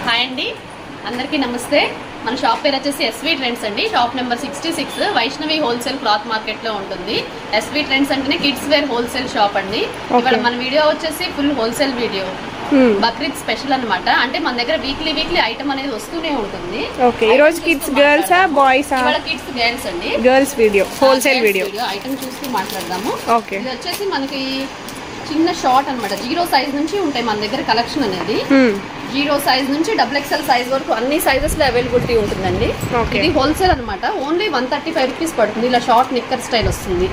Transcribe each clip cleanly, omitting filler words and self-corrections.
Hi అండి, అందరికీ నమస్తే. మన షాప్ పేరు వచ్చేసి ఎస్వి ట్రెండ్స్ అండి. Shop number 66 Vaishnavi wholesale cloth market లో ఉంటుంది. ఎస్వి ట్రెండ్స్ అంటేనే కిడ్స్ వేర్ హోల్సేల్ షాప్ అండి. ఇక్కడ మన వీడియో వచ్చేసి full wholesale video, Bakrid special అన్నమాట. అంటే మన దగ్గర వీక్లీ ఐటమ్ అనేది వస్తూనే ఉంటుంది. ఓకే, ఈ రోజు kids girls boys kids girls అండి. Girls video, wholesale video item చూస్తూ మాట్లాడదాము. ఓకే, ఇది వచ్చేసి మనకి చిన్న షార్ట్ అన్నమాట. 0 సైజ్ నుంచి ఉంటాయి మన దగ్గర కలెక్షన్ అనేది. 0 సైజ్ నుంచి XXL సైజ్ వరకు అన్ని సైజెస్ లో అవైలబిలిటీ ఉంటుందండి. ఇది హోల్సేల్ అన్నమాట. ఓన్లీ 135 రూపీస్ పడుతుంది. ఇలా షార్ట్ నిక్కర్ స్టైల్ వస్తుంది.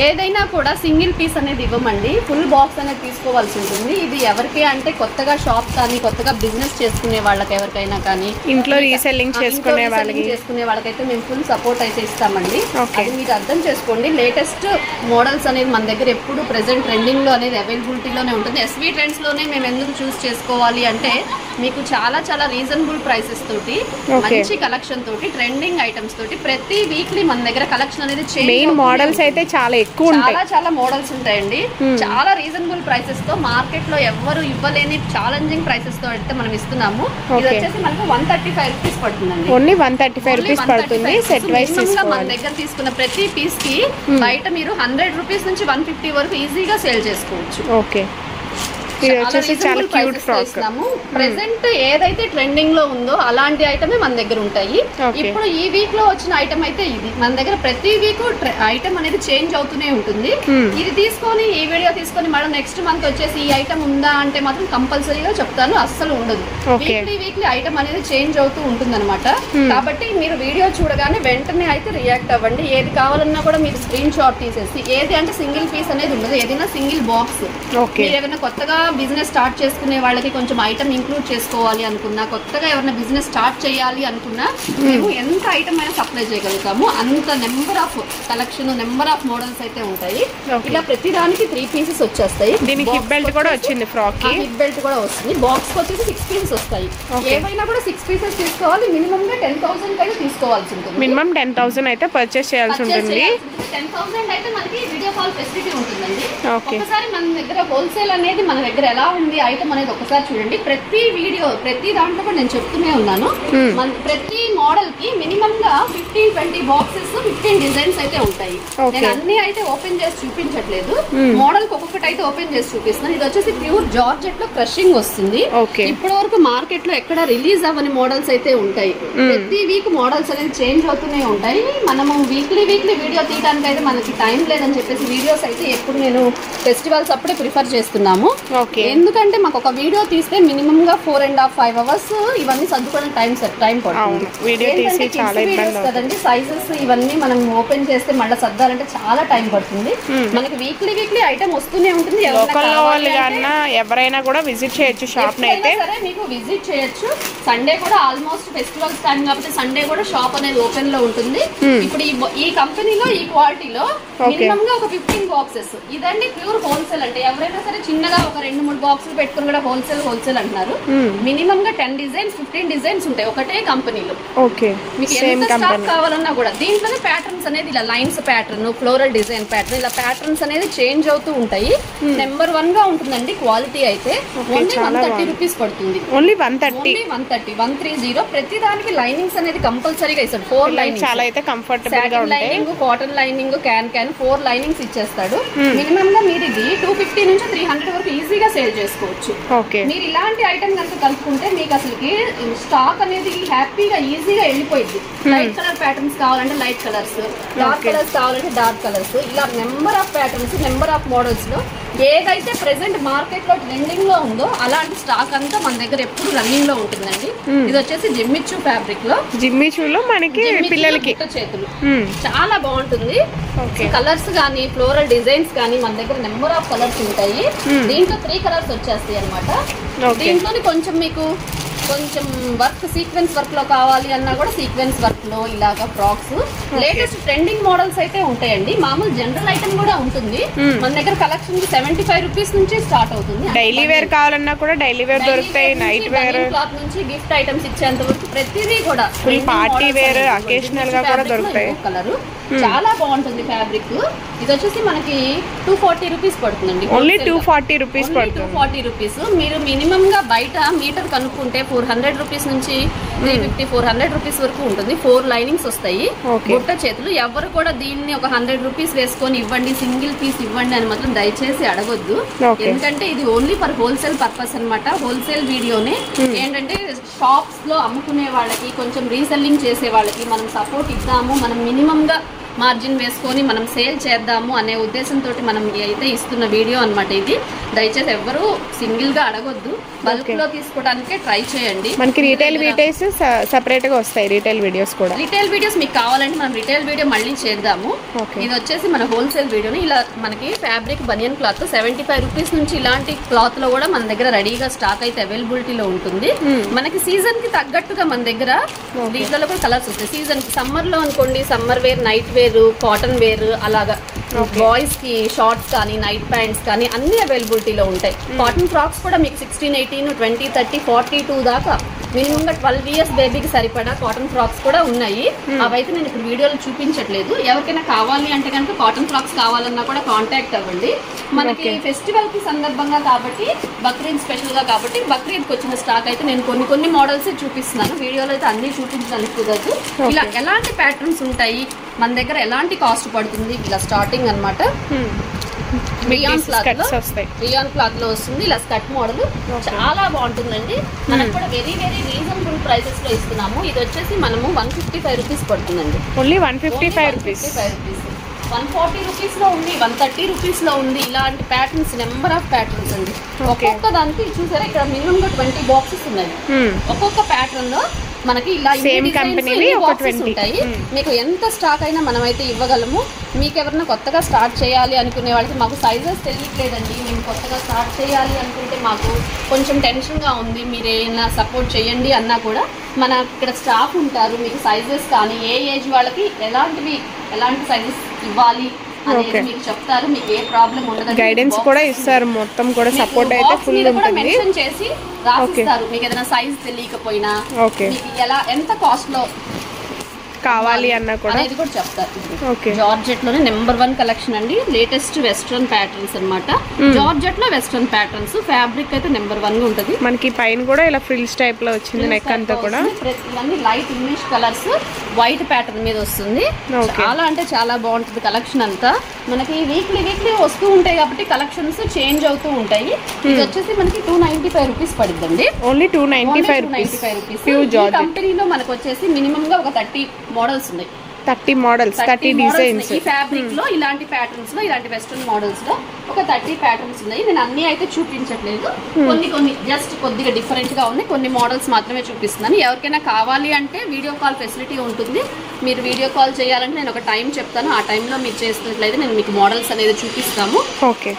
ఏదైనా కూడా సింగిల్ పీస్ అనేది ఇవ్వమండి, ఫుల్ బాక్స్ అనేది తీసుకోవాల్సి ఉంటుంది. ఇది ఎవరికి అంటే కొత్తగా షాప్ కానీ కొత్తగా బిజినెస్ చేసుకునే వాళ్ళకి ఎవరికైనా కానీ ఇంట్లో రీసెల్లింగ్ చేసుకునే వాళ్ళకైతే మేము ఫుల్ సపోర్ట్ అయితే ఇస్తామండి. అది మీరు అర్థం చేసుకోండి. లేటెస్ట్ మోడల్స్ అనేది మన దగ్గర ఎప్పుడు ప్రెసెంట్ ట్రెండింగ్ లో అనేది అవైలబిలిటీలోనే ఉంటుంది. ఎస్వి ట్రెండ్స్ లోనే మేము ఎందుకు చూస్ చేసుకోవాలి అంటే మీకు చాలా రీజనబుల్ ప్రైసెస్ తోటి, మంచి కలెక్షన్ తోటి, ట్రెండింగ్ ఐటమ్స్ తోటి ప్రతి వీక్లీ మన దగ్గర కలెక్షన్ అనేది మెయిన్ మోడల్స్ అయితే చాలా ఎక్కువ ఉంటాయి. చాలా మోడల్స్ ఉంటాయండి. చాలా రీజనబుల్ ప్రైసెస్ తో, మార్కెట్ లో ఎవ్వరు ఇవ్వలేని ఛాలెంజింగ్ ప్రైసెస్ తో అయితే మనం ఇస్తున్నాము. ఇది వచ్చేసి మనకు 135 రూపీస్ పడుతుందండి. ఓన్లీ 135 రూపీస్ పడుతుంది. సెట్ వైస్ మన దగ్గర తీసుకున్న ప్రతి పీస్ కి బయట మీరు 100 రూపీస్ నుంచి 150 వరకు ఈజీగా సేల్ చేసుకోవచ్చు. ఓకే, ఇది వచ్చేసి చాలా క్యూట్ ఫ్రాక్. ప్రెసెంట్ ఏదైతే ట్రెండింగ్ లో ఉందో అలాంటి ఐటమే మన దగ్గర ఉంటాయి. ఇప్పుడు ఈ వీక్ లో వచ్చిన ఐటమ్ అయితే ఇది. మన దగ్గర ప్రతి వీక్ ఐటమ్ అనేది చేంజ్ అవుతూనే ఉంటుంది. ఇది తీసుకొని ఈ వీడియో తీసుకొని మేడం నెక్స్ట్ మంత్ వచ్చేసి ఈ ఐటమ్ ఉందా అంటే మాత్రం కంపల్సరీగా చెప్తాను, అస్సలు ఉండదు. వీక్లీ ఐటమ్ అనేది చేంజ్ అవుతూ ఉంటుంది అనమాట. కాబట్టి మీరు వీడియో చూడగానే వెంటనే అయితే రియాక్ట్ అవ్వండి. ఏది కావాలన్నా కూడా మీరు స్క్రీన్ షాట్ తీసేసి, ఏది అంటే సింగిల్ పీస్ అనేది ఉండదు, ఏదైనా సింగిల్ బాక్స్. మీరు ఏదైనా కొత్తగా బిజినెస్ స్టార్ట్ చేసుకునే వాళ్ళకి కొంచెం ఐటమ్ ఇంక్లూడ్ చేసుకోవాలి అనుకున్నా, కొత్తగా ఎవరైనా బిజినెస్ స్టార్ట్ చేయాలి అనుకున్నా మేము ఎంత ఐటమ్ అయినా సప్లై చేయగలుగుతాము. అంత number of collection, number of models అయితే ఉంటాయి. ఇలా ప్రతి దానికి 3 పీసెస్ వచ్చేస్తాయి. దీనికి హిప్ బెల్ట్ కూడా వచ్చింది, ఫ్రాక్ కి హిప్ బెల్ట్ కూడా వస్తుంది. బాక్స్ వచ్చేసి 6 పీసెస్ వస్తాయి. ఏవైనా కూడా 6 పీసెస్ తీసుకోవాలి. మినిమం గా 10,000 అయితే తీసుకోవాల్సి ఉంటుంది. మినిమం 10,000 అయితే పర్చేస్ చేయాల్సి ఉంటుంది. 10,000 అయితే మనకి వీడియో కాల్ ఫెసిలిటీ ఉంటుందండి. ఒకసారి మన దగ్గర హోల్సేల్ అనేది మన దగ్గర ఎలా ఉంది ఐటమ్ అనేది ఒకసారి చూడండి. ప్రతి వీడియో, ప్రతి దాంట్లో కూడా నేను చెప్తూనే ఉన్నాను, ప్రతి మోడల్ కి మినిమం గా 15-20 బాక్సెస్, 15 డిజైన్స్ అయితే ఉంటాయి. నేను అన్ని అయితే ఓపెన్ చేసి చూపించట్లేదు, మోడల్ కి ఒక్కొక్కటి అయితే ఓపెన్ చేసి చూపిస్తున్నాను. ఇది వచ్చేసి ప్యూర్ జార్జెట్ లో క్రషింగ్ వస్తుంది. ఇప్పటి వరకు మార్కెట్ లో ఎక్కడ రిలీజ్ అవ్వని మోడల్స్ అయితే ఉంటాయి. ప్రతి వీక్ మోడల్స్ అనేది చేంజ్ అవుతూనే ఉంటాయి. మనము వీక్లీ వీడియో తీయడానికి అయితే మనకి టైం లేదని చెప్పేసి వీడియోస్ అయితే ఎప్పుడు నేను ఫెస్టివల్స్ అప్పుడే ప్రిఫర్ చేస్తున్నాము. ఎందుకంటే మాకు ఒక వీడియో తీస్తే మినిమం గా 4.5 అవర్స్ ఇవన్నీ సర్దుకోవడం టైం పడుతుంది. కదండి సైజెస్ ఇవన్నీ మనం ఓపెన్ చేస్తే మళ్ళీ సర్దాలంటే చాలా టైం పడుతుంది. మనకి వీక్లీ ఐటమ్ వస్తూనే ఉంటుంది. ఎవరైనా కూడా విజిట్ చేయొచ్చు షాప్ అయితే. సరే, మీకు విజిట్ చేయొచ్చు. సండే కూడా ఆల్మోస్ట్ ఫెస్టివల్స్ టైం కాబట్టి సండే కూడా షాప్ అనేది ఓపెన్ లో ఉంటుంది. ఇప్పుడు ఈ కంపెనీలో ఈ క్వాలిటీలో మినిమం గా ఒక 15 బాక్సెస్. ఇదండి ప్యూర్ హోల్సేల్. అంటే ఎవరైనా సరే చిన్నగా ఒక 2-3 బాక్సులు పెట్టుకుని కూడా హోల్సేల్ అంటున్నారు. మినిమం గా 10 డిజైన్స్, 15 డిజైన్స్ ఉంటాయి ఒకటే కంపెనీలో. మీకు ఎంత స్టాక్ కావాలన్నా కూడా దీంట్లోనే ప్యాటర్న్స్ అనేది ఇలా lines pattern, floral design pattern, ఇలా ప్యాటర్న్స్ అనేది చేంజ్ అవుతూ ఉంటాయి. నెంబర్ 1 గా ఉంటుందండి క్వాలిటీ అయితే. ఓన్లీ 130 రూపీస్ పడుతుంది. ఓన్లీ 130. ప్రతి దానికి లైనింగ్స్ అనేది కంపల్సరీగా ఇస్తాడు. 4 లైనింగ్స్ చాలా అయితే కంఫర్టబుల్ గా ఉంటాయి. Lining, cotton lining, can 4 linings ఇచ్చేస్తాడు. మినిమం గా మీరు ఇది 250 నుంచి 300 వరకు ఈజీగా సేల్ చేసుకోవచ్చు. మీరు ఇలాంటి ఐటమ్ కనుక కలుపుకుంటే మీకు అసలుకి స్టాక్ అనేది హ్యాపీగా ఈజీగా వెళ్ళిపోయింది. లైట్ కలర్ ప్యాటర్న్స్ కావాలంటే లైట్ కలర్స్, డార్క్ కలర్స్ కావాలంటే డార్క్ కలర్స్, ఇలా number of patterns, number of models లో ఏదైతే ప్రెసెంట్ మార్కెట్ లో ట్రెండింగ్ లో ఉందో అలాంటి స్టాక్ అంతా మన దగ్గర ఎప్పుడు రన్నింగ్ లో ఉంటుందండి. ఇది వచ్చేసి జిమ్మిచూ ఫ్యాబ్రిక్ లో, జిమ్మిచూలో మనకి పిల్లలకి చేతులు చాలా బాగుంటుంది. కలర్స్ కానీ ఫ్లోరల్ డిజైన్స్ కానీ మన దగ్గర నెంబర్ ఆఫ్ కలర్స్ ఉంటాయి. దీంట్లో 3 కలర్స్ వచ్చేస్తాయి అనమాట. దీంట్లోని కొంచెం మీకు కొంచెం వర్క్, సీక్వెన్స్ వర్క్ లో కావాలి అన్నా కూడా సీక్వెన్స్ వర్క్ లో ఇలాగా ఫ్రాక్స్, లేటెస్ట్ ట్రెండింగ్ మోడల్స్ అయితే ఉంటాయండి. మామూలు జనరల్ ఐటమ్ కూడా ఉంటుంది మన దగ్గర. కలెక్షన్ 75 రూపీస్ నుంచి స్టార్ట్ అవుతుంది. డైలీ వేర్ కావాలన్నా కూడా డైలీ వేర్ దొరుకుతాయి. నైట్ వేర్ క్లాత్ నుంచి గిఫ్ట్ ఐటమ్స్ ఇచ్చేంత వరకు ప్రతిదీ కూడా ఫుల్ పార్టీ వేర్, అకేషనల్ గా కూడా దొరుకుతాయి. కలర్ చాలా బాగుంటుంది ఫ్యాబ్రిక్. ఇది వచ్చేసి మనకి 240 రూపీస్ పడుతుందండి. ఓన్లీ 240 రూపీస్ పడుతుంది. 240 రూపీస్. మీరు మినిమం గా బయట మీటర్ కనుక్కుంటే 400 రూపీస్ నుంచి 350 400 రూపీస్ వరకు ఉంటుంది. 4 లైనింగ్స్ వస్తాయి బుట్ట చేతులు. ఎవరు కూడా దీన్ని ఒక 100 రూపీస్ వేసుకొని ఇవ్వండి, సింగిల్ పీస్ ఇవ్వండి అని మాత్రం దయచేసి అడగొద్దు. ఎందుకంటే ఇది ఓన్లీ ఫర్ హోల్సేల్ పర్పస్ అన్నమాట. హోల్సేల్ వీడియోనే. ఏంటంటే షాప్స్ లో అమ్ముకునే వాళ్ళకి, కొంచెం రీసెల్లింగ్ చేసే వాళ్ళకి మనం సపోర్ట్ ఇద్దాము, మనం మినిమం గా మార్జిన్ వేసుకొని మనం సేల్ చేద్దాము అనే ఉద్దేశంతో మనం అయితే ఇస్తున్న వీడియో అన్నమాట ఇది. దయచేసి ఎవరు సింగిల్ గా అడగొద్దు, బల్క్ లో తీసుకోవడానికే ట్రై చేయండి. మనకి రీటైల్ వీడియోస్ సెపరేట్ గా వస్తాయి. రీటైల్ వీడియోస్ కూడా, రీటైల్ వీడియోస్ మీకు కావాలంటే మనం రీటైల్ వీడియో మళ్ళీ చేద్దాము. ఇది వచ్చేసి మన హోల్సేల్ వీడియోని. ఇలా మనకి ఫ్యాబ్రిక్ బనియన్ క్లాత్ 75 రూపీస్ నుంచి ఇలాంటి క్లాత్ లో కూడా మన దగ్గర రెడీగా స్టాక్ అయితే అవైలబిలిటీలో ఉంటుంది. మనకి సీజన్ కి తగ్గట్టుగా మన దగ్గర వీటిలో కూడా కలర్స్ వస్తాయి. సీజన్ కి సమ్మర్ లో అనుకోండి, summer wear, night wear, cotton wear, అలాగా బాయ్స్ కి షార్ట్స్ కానీ నైట్ ప్యాంట్స్ కానీ అన్ని అవైలబిలిటీలో ఉంటాయి. కాటన్ ఫ్రాక్స్ కూడా మీకు 16, 18, 20, 30, 42 దాకా మినిమం గా 12 ఇయర్స్ బేబీకి సరిపడా కాటన్ ఫ్రాక్స్ కూడా ఉన్నాయి. అవైతే నేను ఇప్పుడు వీడియోలో చూపించట్లేదు. ఎవరికైనా కావాలి అంటే కనుక కాటన్ ఫ్రాక్స్ కావాలన్నా కూడా కాంటాక్ట్ అవ్వండి. మనకి ఫెస్టివల్ కి సందర్భంగా కాబట్టి, బక్రీద్ స్పెషల్ గా కాబట్టి బక్రీద్కి వచ్చిన స్టాక్ అయితే నేను కొన్ని మోడల్స్ చూపిస్తున్నాను. వీడియోలో అయితే అన్ని చూపించడానికి కుదరదు. ఇలా ఎలాంటి ప్యాటర్న్స్ ఉంటాయి మన దగ్గర, ఎలాంటి కాస్ట్ పడుతుంది, ఇలా స్టార్టింగ్ అన్నమాట. రియాన్ క్లాత్ లో వస్తుంది. ఇలా స్కర్ట్ మోడల్ చాలా బాగుంటుందండి. మనకు కూడా వెరీ వెరీ రీజనబుల్ ప్రైసెస్ లో ఇస్తున్నాము. ఇది వచ్చేసి మనము 155 రూపీస్ పడుతుందండి. Only 155 rupees. 140 రూపీస్ లో ఉంది, 130 రూపీస్ లో ఉంది. ఇలాంటి ప్యాటర్న్స్ నెంబర్ ఆఫ్ ప్యాటర్న్స్ అండి. ఒక్కొక్క దానికి చూసారా ఇక్కడ మినిమం గా 20 బాక్సెస్ ఉన్నాయి. ఒక్కొక్క ప్యాటర్న్ లో మనకి ఇలా సేమ్ కంపెనీవి ఒక 20 ఉంటాయి. మీకు ఎంత స్టాక్ అయినా మనం అయితే ఇవ్వగలము. మీకు ఎవరైనా కొత్తగా స్టార్ట్ చేయాలి అనుకునే వాళ్ళకి మాకు సైజెస్ తెలియట్లేదండి, మేము కొత్తగా స్టార్ట్ చేయాలి అనుకుంటే మాకు కొంచెం టెన్షన్గా ఉంది, మీరు ఏమైనా సపోర్ట్ చేయండి అన్నా కూడా మన ఇక్కడ స్టాఫ్ ఉంటారు. మీకు సైజెస్ కానీ ఏ ఏజ్ వాళ్ళకి ఎలాంటి సైజెస్ ఇవ్వాలి అనేది మీకు చెప్తారు. మీకు ఏ ప్రాబ్లం ఉండదు, గైడెన్స్ కూడా ఇస్తారు. మొత్తం కూడా సపోర్ట్ అయితే ఫుల్ ఉంటుంది. మెన్షన్ చేసి రాసిస్తారు. మీకు ఏదైనా సైజ్ తెలియకపోయినా మీకు ఎలా ఎంత కాస్ట్ లో కావాలి అన్న కూడా ఇది కూడా చెప్తారు. జార్జెట్ లోనే నెంబర్ 1 కలెక్షన్ అండి. లేటెస్ట్ వెస్ట్రన్ ప్యాటర్న్స్ అన్నమాట. జార్జెట్ లో వెస్ట్రన్ ప్యాటర్న్స్ ఫ్యాబ్రిక్ అయితే నెంబర్ 1 గా ఉంటది. మనకి పైన కూడా ఇలా ఫ్రిల్స్ టైప్ లో వచ్చింది. నెక్ అంతా కూడా ఇవన్నీ light English colours white pattern మీద వస్తుంది. చాలా అంటే చాలా బాగుంటుంది కలెక్షన్ అంతా. మనకి వీక్లీ వస్తూ ఉంటాయి కాబట్టి కలెక్షన్స్ చేంజ్ అవుతూ ఉంటాయి. ఇది వచ్చేసి మనకి 295 రూపీస్ పడుతుందండి. Only 295 rupees. ఈ కంపెనీలో మనకు వచ్చేసి మినిమం గా ఒక 30 మోడల్స్ ఉన్నాయి. 30 మోడల్స్, 30 డిజైన్స్. ఈ ఫ్యాబ్రిక్ లో ఇలాంటి ప్యాటర్న్స్ లో, ఇలాంటి వెస్ట్రన్ మోడల్స్ లో ఒక 30 ప్యాటర్న్స్ ఉన్నాయి. నేను అన్ని అయితే చూపించట్లేదు, కొన్ని జస్ట్ కొద్దిగా డిఫరెంట్ గా ఉన్నాయి. కొన్ని మోడల్స్ మాత్రమే చూపిస్తున్నాను. ఎవరికైనా కావాలి అంటే వీడియో కాల్ ఫెసిలిటీ ఉంటుంది. మీరు వీడియో కాల్ చేయాలంటే నేను ఒక టైం చెప్తాను. ఆ టైంలో మీరు చేసినట్లయితే నేను మీకు మోడల్స్ అనేది చూపిస్తాము. ఓకే,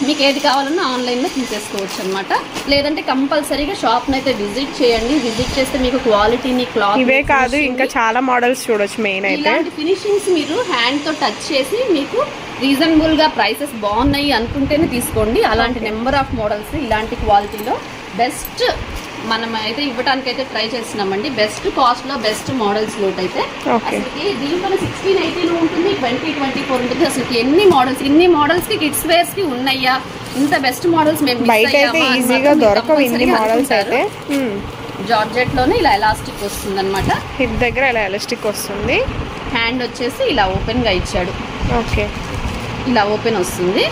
మీకు ఏది కావాలన్నా ఆన్లైన్లో తీసేసుకోవచ్చు అనమాట. లేదంటే కంపల్సరీగా షాప్ని అయితే విజిట్ చేయండి. విజిట్ చేస్తే మీకు క్వాలిటీని, క్లాత్ ఇవే కాదు ఇంకా చాలా మోడల్స్ చూడొచ్చు. మెయిన్ అయితే ఇలాంటి ఫినిషింగ్స్ మీరు హ్యాండ్తో టచ్ చేసి మీకు రీజనబుల్గా ప్రైసెస్ బాగున్నాయి అనుకుంటేనే తీసుకోండి. అలాంటి నెంబర్ ఆఫ్ మోడల్స్ ఇలాంటి క్వాలిటీలో బెస్ట్ మనం అయితే ఇవ్వడానికి అయితే ట్రై చేస్తున్నామండి. బెస్ట్ కాస్ట్లో బెస్ట్ మోడల్స్ లోట్ అయితే అసలుకి దీంట్లో 16, 18 ఉంటుంది, 20, 24 ఉంటుంది. అసలు ఇన్ని మోడల్స్ కి కిడ్స్ వేర్స్ కి ఉన్నాయా? ఇంత బెస్ట్ మోడల్స్ మేము బయట అయితే ఈజీగా దొరకవు ఇన్ని మోడల్స్ అయితే. జార్జెట్ లోనే ఇలా ఎలాస్టిక్ వస్తుంది అనమాట. హిప్ దగ్గర ఇలా ఎలాస్టిక్ వస్తుంది. హ్యాండ్ వచ్చేసి ఇలా ఓపెన్ గా ఇచ్చాడు. ఓకే, ఇలా ఓపెన్ వస్తుంది.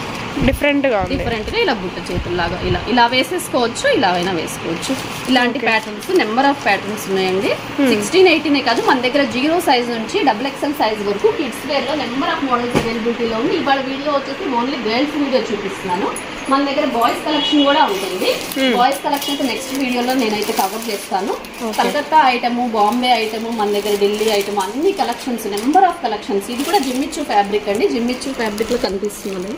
డిఫరెంట్ గా ఇలా బుట్ట చేతుల్లాగా ఇలా వేసేసుకోవచ్చు, ఇలా అయినా వేసుకోవచ్చు. ఇలాంటి ప్యాటర్న్స్ నెంబర్ ఆఫ్ ప్యాటర్న్స్ ఉన్నాయండి. 16, 18 కాదు, మన దగ్గర 0 సైజ్ నుంచి XXL సైజ్ వరకు కిడ్స్ వేర్ లో నెంబర్ ఆఫ్ మోడల్స్ అవైలబిలిటీలో ఉంది. ఇవాళ వీడియో వచ్చేసి ఓన్లీ గర్ల్స్ వీడియో చూపిస్తున్నాను. మన దగ్గర బాయ్స్ కలెక్షన్ కూడా ఉంటుంది. బాయ్స్ కలెక్షన్ అయితే నెక్స్ట్ వీడియోలో నేనైతే కవర్ చేస్తాను. కలకత్తా ఐటమ్, బాంబే ఐటమ్, మన దగ్గర ఢిల్లీ ఐటమ్, అన్ని కలెక్షన్స్, నెంబర్ ఆఫ్ కలెక్షన్స్. ఇది కూడా జిమ్మిచ్చు ఫ్యాబ్రిక్ అండి. జిమ్మిచ్చు ఫ్యాబ్రిక్ లో కనిపిస్తుంది.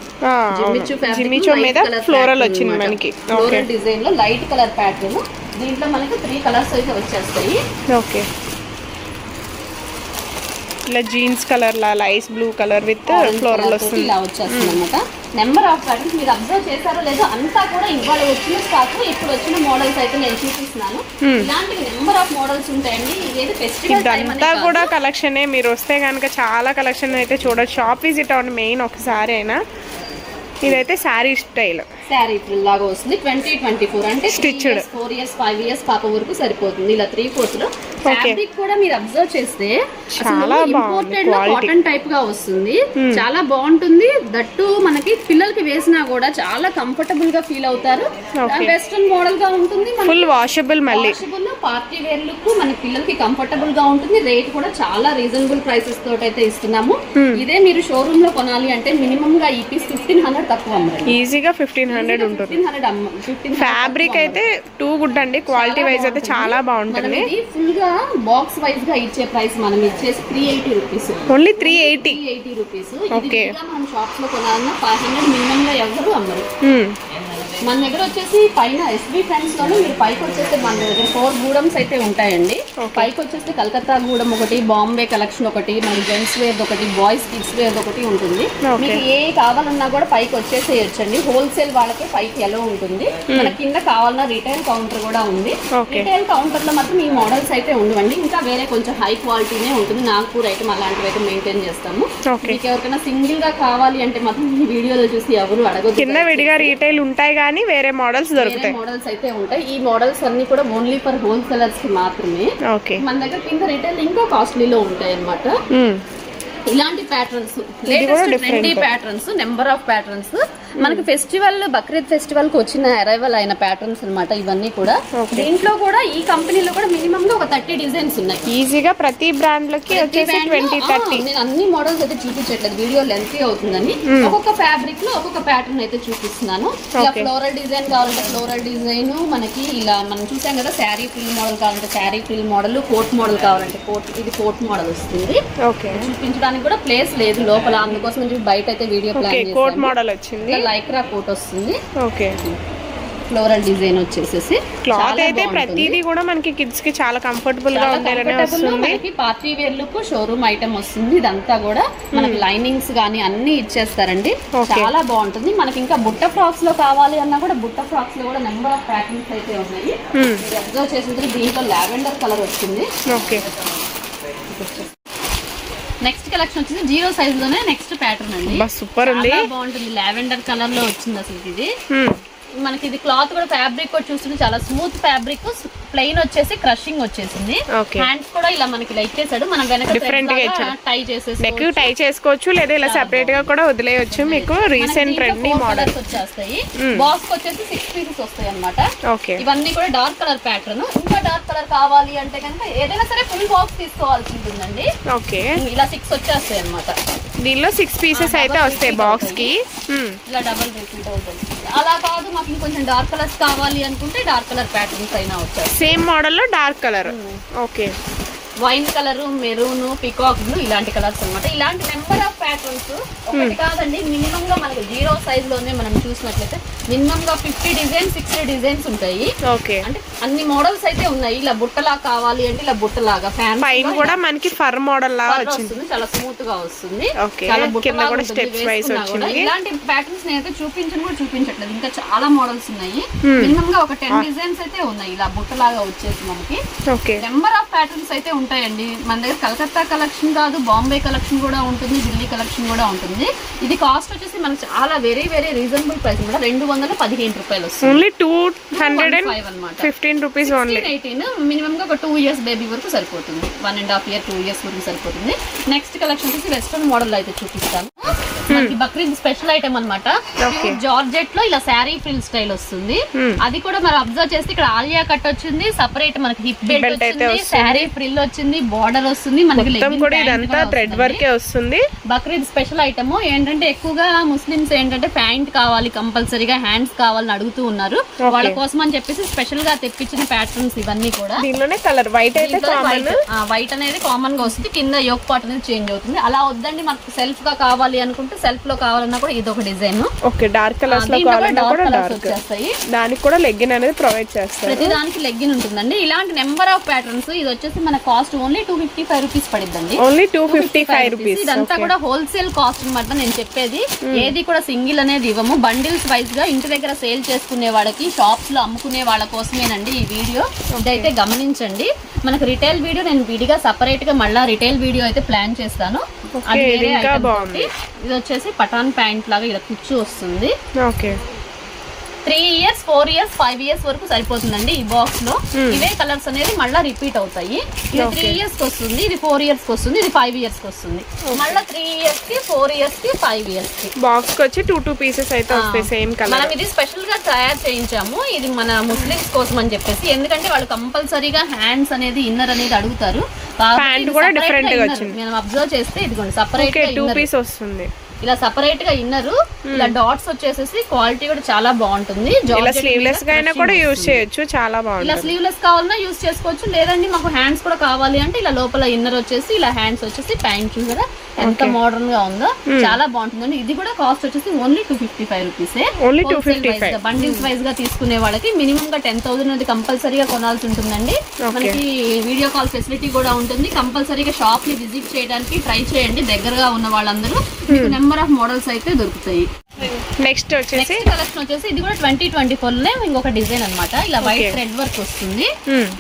జిమ్మిచ్చు మీద ఫ్లోరల్ వచ్చింది మనకి. ఫ్లోరల్ డిజైన్ లో లైట్ కలర్ ప్యాటర్న్. దీంట్లో మనకి 3 కలర్స్ అయితే వచ్చేస్తాయి. ఓకే, ఇలా jeans colour law lies blue colour with floral వస్తుంది. ఇలా వచ్చేస్తుంది అనమాట. నెంబర్ ఆఫ్ ప్యాటర్న్స్ మీరు అబ్జర్వ్ చేశారో లేదో అంతా కూడా ఇవాళ వచ్చిన స్టాక్, ఇప్పుడు వచ్చిన మోడల్స్ అయితే నేను చూపిస్తున్నాను. ఇలాంటి నెంబర్ ఆఫ్ మోడల్స్ ఉంటాయండి. ఇదేదో ఫెస్టివల్ ఇదంతా కూడా కలెక్షనే. మీరు వస్తే కనుక చాలా కలెక్షన్ అయితే చూడొచ్చు. షాప్ విజిట్ అవ్వండి మెయిన్ ఒకసారి అయినా. ఇదైతే శారీ స్టైల్, శారీ ఫ్రిల్ లాగా వస్తుంది. 2024 అంటే స్టిచ్డ్ 4 ఇయర్స్ 5 ఇయర్స్ పాప వరకు సరిపోతుంది. ఇలా 3/4 లో ఫ్యాబ్రిక్ కూడా మీరు అబ్జర్వ్ చేస్తే చాలా బాగుంది. కాటన్ టైప్ గా వస్తుంది. చాలా బాగుంటుంది. దట్టు మనకి పిల్లలకి వేసినా కూడా చాలా కంఫర్టబుల్ గా ఫీల్ అవుతారు. వెస్ట్రన్ మోడల్ గా ఉంటుంది. ఫుల్ వాషబుల్, మళ్ళీ వాషబుల్ పార్టీ వేర్ లుక్ మన పిల్లలకి కంఫర్టబుల్ గా ఉంటుంది. రేట్ కూడా చాలా రీజనబుల్ ప్రైసెస్ తోటి అయితే ఇస్తున్నాము. ఇదే మీరు షోరూమ్ లో కొనాలి అంటే మినిమం గా ఈ పీస్ 1500 తక్కువ అమ్మారు. ఈజీగా 1500 ఉంటుంది. ఫ్యాబ్రిక్ అయితే టూ గుడ్ అండి. క్వాలిటీ వైజ్ అయితే చాలా బాగుంటుంది. ఫుల్ గా బాక్స్ వైజ్ గా ఇచ్చే ప్రైస్ మనం ఇచ్చేసి 380 రూపీస్. Only 380 rupees. ఓకే. మనం షాప్స్ లో కొనాలన్నా 500 మినిమం గా ఎవరు అమ్మరు. మన దగ్గర వచ్చేసి పైన ఎస్బీ ఫ్రెండ్స్ లోనే మీరు పైకి వచ్చేస్తే మన దగ్గర 4 గూడమ్స్ అయితే ఉంటాయండి. పైకి వచ్చేస్తే కలకత్తా గూడెం ఒకటి, బాంబే కలెక్షన్ ఒకటి, మన జెంట్స్ వేర్ ఒకటి, బాయ్స్ కిడ్స్ వేర్ ఒకటి ఉంటుంది. మీకు ఏ కావాలన్నా కూడా పైకి వచ్చేసేయచ్చండి. హోల్సేల్ వాళ్ళకే పైకి ఎలా ఉంటుంది. మన కింద కావాలన్నా రిటైల్ కౌంటర్ కూడా ఉంది. రిటైల్ కౌంటర్ లో మాత్రం ఈ మోడల్స్ అయితే ఉండవండి. ఇంకా వేరే కొంచెం హై క్వాలిటీనే ఉంటుంది. నాగ్పూర్ ఐటమ్ అలాంటివి అయితే మెయింటైన్ చేస్తాము. మీకు ఎవరికైనా సింగిల్ గా కావాలి అంటే మాత్రం ఈ వీడియోలో చూసి ఎవరు అడగదు. కింద విడిగా రీటైల్ ఉంటాయి కానీ వేరే మోడల్స్ దొరుకుతాయి. మోడల్స్ అయితే ఉంటాయి. ఈ మోడల్స్ అన్ని కూడా ఓన్లీ ఫర్ హోల్సేలర్స్ కి మాత్రమే. మన దగ్గర కింద రిటైల్ ఇంకా కాస్ట్లీలో ఉంటాయి అన్నమాట. ఇలాంటి patterns, latest trendy patterns, number of patterns మనకి ఫెస్టివల్, బక్రీద్ ఫెస్టివల్ కి వచ్చిన అరైవల్ అయిన ప్యాటర్న్స్ అన్నమాట ఇవన్నీ కూడా. దీంట్లో కూడా ఈ కంపెనీలో కూడా మినిమం గా ఒక 30 డిజైన్స్ ఉన్నాయి. ఈజీగా ప్రతి బ్రాండ్ లకి వచ్చేసి 20-30. నేను అన్ని మోడల్స్ అయితే చూపించట్లేదు, వీడియో లెంతీ అవుతుందని. ఒక్కొక్క ఫ్యాబ్రిక్ లో ఒక్కొక్క ప్యాటర్న్ అయితే చూపిస్తున్నాను. ఇలా ఫ్లోరల్ డిజైన్ కావాలంటే ఫ్లోరల్ డిజైన్, మనకి ఇలా మనం చూసాం కదా శారీ ఫ్రిల్ మోడల్ కావాలంటే sari frill model, coat model కావాలంటే కోట్, ఇది కోట్ మోడల్ వస్తుంది. చూపించడానికి కూడా ప్లేస్ లేదు లోపల, అందుకోసం బయట అయితే వీడియో ప్లాన్ చేశాను. కోట్ మోడల్ వచ్చింది, లైక్రా కోట్ వస్తుంది. ఓకే. ఫ్లోరల్ డిజైన్ వచ్చేసేసి క్లాత్ అయితే ప్రతిదీ కూడా మనకి కిడ్స్ కి చాలా కంఫర్టబుల్ గా ఉండేలానే వస్తుంది. మనకి party wear look showroom item వస్తుంది. ఇదంతా కూడా మనకి లైనింగ్స్ గానీ అన్ని ఇచ్చేస్తారండి. చాలా బాగుంటుంది. మనకి ఇంకా బుట్ట ఫ్రాక్స్ లో కావాలి అన్నా కూడా బుట్ట ఫ్రాక్స్ లో కూడా నెంబర్ ఆఫ్ ప్యాటర్న్స్ అయితే ఉన్నాయి. అబ్జర్వ్ చేసిన దీంట్లో లావెండర్ కలర్ వచ్చింది. ఓకే. నెక్స్ట్ కలెక్షన్ వచ్చేసి 0 సైజ్ లోనే నెక్స్ట్ ప్యాటర్న్ అండి. సూపర్ ఉంది, బాగుంటుంది. లావెండర్ కలర్ లో వచ్చింది అసలు ఇది. మనకి ఇది క్లాత్ కూడా ఫ్యాబ్రిక్ కూడా చూస్తుంది చాలా స్మూత్ ఫ్యాబ్రిక్. ప్లెయిన్ వచ్చేసి క్రషింగ్ వచ్చేసింది. హ్యాండ్స్ కూడా ఇలా మనకి ఇలా ఇచ్చేసాడు. మనం వెనక డిఫరెంట్ గా టై చేసేసి నెక్ టై చేసుకోవచ్చు, లేదా ఇలా సెపరేట్ గా కూడా వదిలేయచ్చు. మీకు రీసెంట్ ట్రెండీ మోడల్స్ వచ్చేస్తాయి. బాక్స్ వచ్చేసి 6 పీసెస్ వస్తాయి అన్నమాట. ఓకే. ఇవన్నీ కూడా డార్క్ కలర్ ప్యాటర్న్. ఇంకా డార్క్ కలర్ కావాలి అంటే కనుక ఏదైనా సరే ఫుల్ బాక్స్ తీసుకోవాల్సి ఉంటుందండి. ఓకే. ఇలా 6 వచ్చేస్తాయి అన్నమాట. దీనిలో 6 పీసెస్ అయితే వస్తాయి బాక్స్ కి. ఇలా డబుల్ రిపీట్ అవుతుంది. అలా కాదు మాకు ఇంకొంచెం డార్క్ కలర్స్ కావాలి అనుకుంటే డార్క్ కలర్ ప్యాటర్న్స్ అయినా వచ్చాయి. సేమ్ మోడల్ లో dark colour. Okay. Wine colour, maroon, peacock blue ఇలాంటి కలర్స్ అన్నమాట. ఇలాంటి నెంబర్ ఆఫ్ ప్యాటర్న్స్ ఒకటి కాదండి. మినిమం గా మనకి 0 సైజ్ లోనే మనం చూసినట్లయితే మినిమం గా 50 డిజైన్స్, 60 డిజైన్స్ ఉంటాయి. ఓకే. అంటే అన్ని మోడల్స్ అయితే ఉన్నాయి. ఇలా బుట్టలా కావాలి అంటే ఇలా బుట్టలాగా, ఫ్యాన్ పైన కూడా మనకి ఫర్ మోడల్ లా వచ్చింది. చాలా స్మూత్ గా వస్తుంది. చాలా కింద కూడా స్టెప్స్ వైస్ వచ్చింది. ఇలాంటి ప్యాటర్న్స్ నేనైతే చూపించట్లేదు. ఇంకా చాలా మోడల్స్ ఉన్నాయి. మినిమం గా ఒక 10 డిజైన్స్ అయితే ఉన్నాయి ఇలా బుట్టలాగా వచ్చేసి మనకి. నెంబర్ ఆఫ్ ప్యాటర్న్స్ అయితే ఉంటాయండి. మన దగ్గర కలకత్తా కలెక్షన్ కాదు, బాంబే కలెక్షన్ కూడా ఉంటుంది, ఢిల్లీ కలెక్షన్ కూడా ఉంటుంది. ఇది కాస్ట్ వచ్చేసి మనకి చాలా వెరీ వెరీ రీజనబుల్ ప్రైస్ కూడా 215 రూపాయలు వస్తుంది. Only 215 rupees only. 18 మినిమం గా ఒక 2 ఇయర్స్ బేబీ వరకు సరిపోతుంది. 1.5 ఇయర్ 2 ఇయర్స్ వరకు సరిపోతుంది. నెక్స్ట్ కలెక్షన్ వచ్చేసి వెస్ట్రన్ మోడల్ అయితే చూపిస్తాను. మనకి బక్రీద్ స్పెషల్ ఐటమ్ అన్నమాట. జార్జెట్ లో ఇలా శారీ ఫ్రిల్ స్టైల్ వస్తుంది. అది కూడా మనం అబ్జర్వ్ చేస్తే ఇక్కడ ఆలియా కట్ వచ్చింది, సపరేట్ మనకి హిప్ బెల్ట్ వచ్చింది, శారీ ఫ్రిల్ వచ్చింది, బార్డర్ వస్తుంది. మనకి థ్రెడ్ వర్క్ వస్తుంది. బక్రీద్ స్పెషల్ ఐటమ్ ఏంటంటే ఎక్కువగా ముస్లిమ్స్ ఏంటంటే ప్యాంట్ కావాలి కంపల్సరీగా, హ్యాండ్స్ కావాలని అడుగుతూ ఉన్నారు. వాళ్ళ కోసం అని చెప్పేసి స్పెషల్ గా తెప్పించిన ప్యాటర్న్స్ ఇవన్నీ కూడా. దీనిలోనే కలర్ వైట్ అయితే కామన్. వైట్ అనేది కామన్ గా వస్తుంది. కింద యోక్ పార్ట్ అనేది చేంజ్ అవుతుంది. అలా వద్దండి మనకు సెల్ఫ్ గా కావాలి అనుకుంటే సెల్ఫ్ లో కావాలన్నా కూడా ఇది ఒక డిజైన్. ఓకే, డార్క్ కలర్స్ లో కావాలన్నా కూడా డార్క్ వచ్చేస్తాయి. దానికి కూడా లెగ్గిన్ అనేది ప్రొవైడ్ చేస్తారు. ప్రతి దానికి లెగ్గిన్ ఉంటుందండి. ఇలాంటి నెంబర్ ఆఫ్ ప్యాటర్న్స్. ఇది వచ్చేసి మన కాస్ట్ ఓన్లీ 255 రూపీస్ పడిద్దండి. Only 255 rupees. ఇదంతా కూడా హోల్సేల్ కాస్ట్ అనమాట నేను చెప్పేది. ఏది కూడా సింగిల్ అనేది ఇవ్వము. బండిల్స్ వైజ్ గా ఇంటి దగ్గర సేల్ చేసుకునే వాళ్ళకి, షాప్స్ లో అమ్ముకునే వాళ్ళ కోసమేనండి ఈ వీడియో. ఇదైతే గమనించండి. మనకు రిటైల్ వీడియో నేను విడిగా సపరేట్ గా మళ్ళీ రిటైల్ వీడియో అయితే ప్లాన్ చేస్తాను. ఇది వచ్చేసి పటాన్ ప్యాంట్ లాగా ఇలా కుచ్చు వస్తుంది. ఓకే, 3 years 4 years 5 years వరకు సరిపోతుందండి ఈ బాక్స్ లో. ఇవే కలర్స్ అనేది మళ్ళీ రిపీట్ అవుతాయి. ఇది 3 years కి వస్తుంది, ఇది 4 years కి వస్తుంది, ఇది 5 years కి వస్తుంది. మళ్ళీ 3 years కి 4 years కి 5 years కి బాక్స్ కి వచ్చి 2 పీసెస్ అయితే వస్తాయి సేమ్ కలర్. మనం ఇది స్పెషల్ గా తయారు చేయించాము. ఇది మన ముస్లిమ్స్ కోసం అని చెప్పేసి, ఎందుకంటే వాళ్ళు కంపల్సరీగా హ్యాండ్స్ అనేది ఇన్నర్ అనేది అడుగుతారు. ప్యాంట్ కూడా డిఫరెంట్ గా వచ్చింది. మనం అబ్జర్వ్ చేస్తే ఇదిగోండి సెపరేట్ గా 2 పీస్ వస్తుంది. ఇలా సెపరేట్ గా ఇన్నర్, ఇలా డాట్స్ వచ్చేసేసి క్వాలిటీ కూడా చాలా బాగుంటుంది. ఇలా స్లీవ్లెస్ గా అయినా కూడా యూజ్ చేయొచ్చు, చాలా బాగుంటుంది. ఇలా స్లీవ్లెస్ కావాలన్నా యూజ్ చేసుకోవచ్చు. లేదండి మాకు హ్యాండ్స్ కూడా కావాలి అంటే ఇలా లోపల ఇన్నర్ వచ్చేసి, ఇలా హ్యాండ్స్ వచ్చేసి ప్యాంట్ చూసారా ఎంత మోడర్న్ గా ఉందో, చాలా బాగుంటుందండి. ఇది కూడా కాస్ట్ వచ్చేసి ఓన్లీ 255 రూపీసే. బండిల్స్ వైజ్ గా తీసుకునే వాళ్ళకి మినిమం గా 10,000 అనేది కంపల్సరీగా కొనాల్సి ఉంటుందండి. మనకి వీడియో కాల్ ఫెసిలిటీ కూడా ఉంటుంది. కంపల్సరీగా షాప్ ని విజిట్ చేయడానికి ట్రై చేయండి. దగ్గరగా ఉన్న వాళ్ళందరూ మీకు నెంబర్ ఆఫ్ మోడల్స్ అయితే దొరుకుతాయి. నెక్స్ట్ వచ్చేసి కలెక్షన్ వచ్చేసి ఇది కూడా 2024 లో ఇంకొక డిజైన్ అన్నమాట. ఇలా వైట్ థ్రెడ్ వర్క్ వస్తుంది.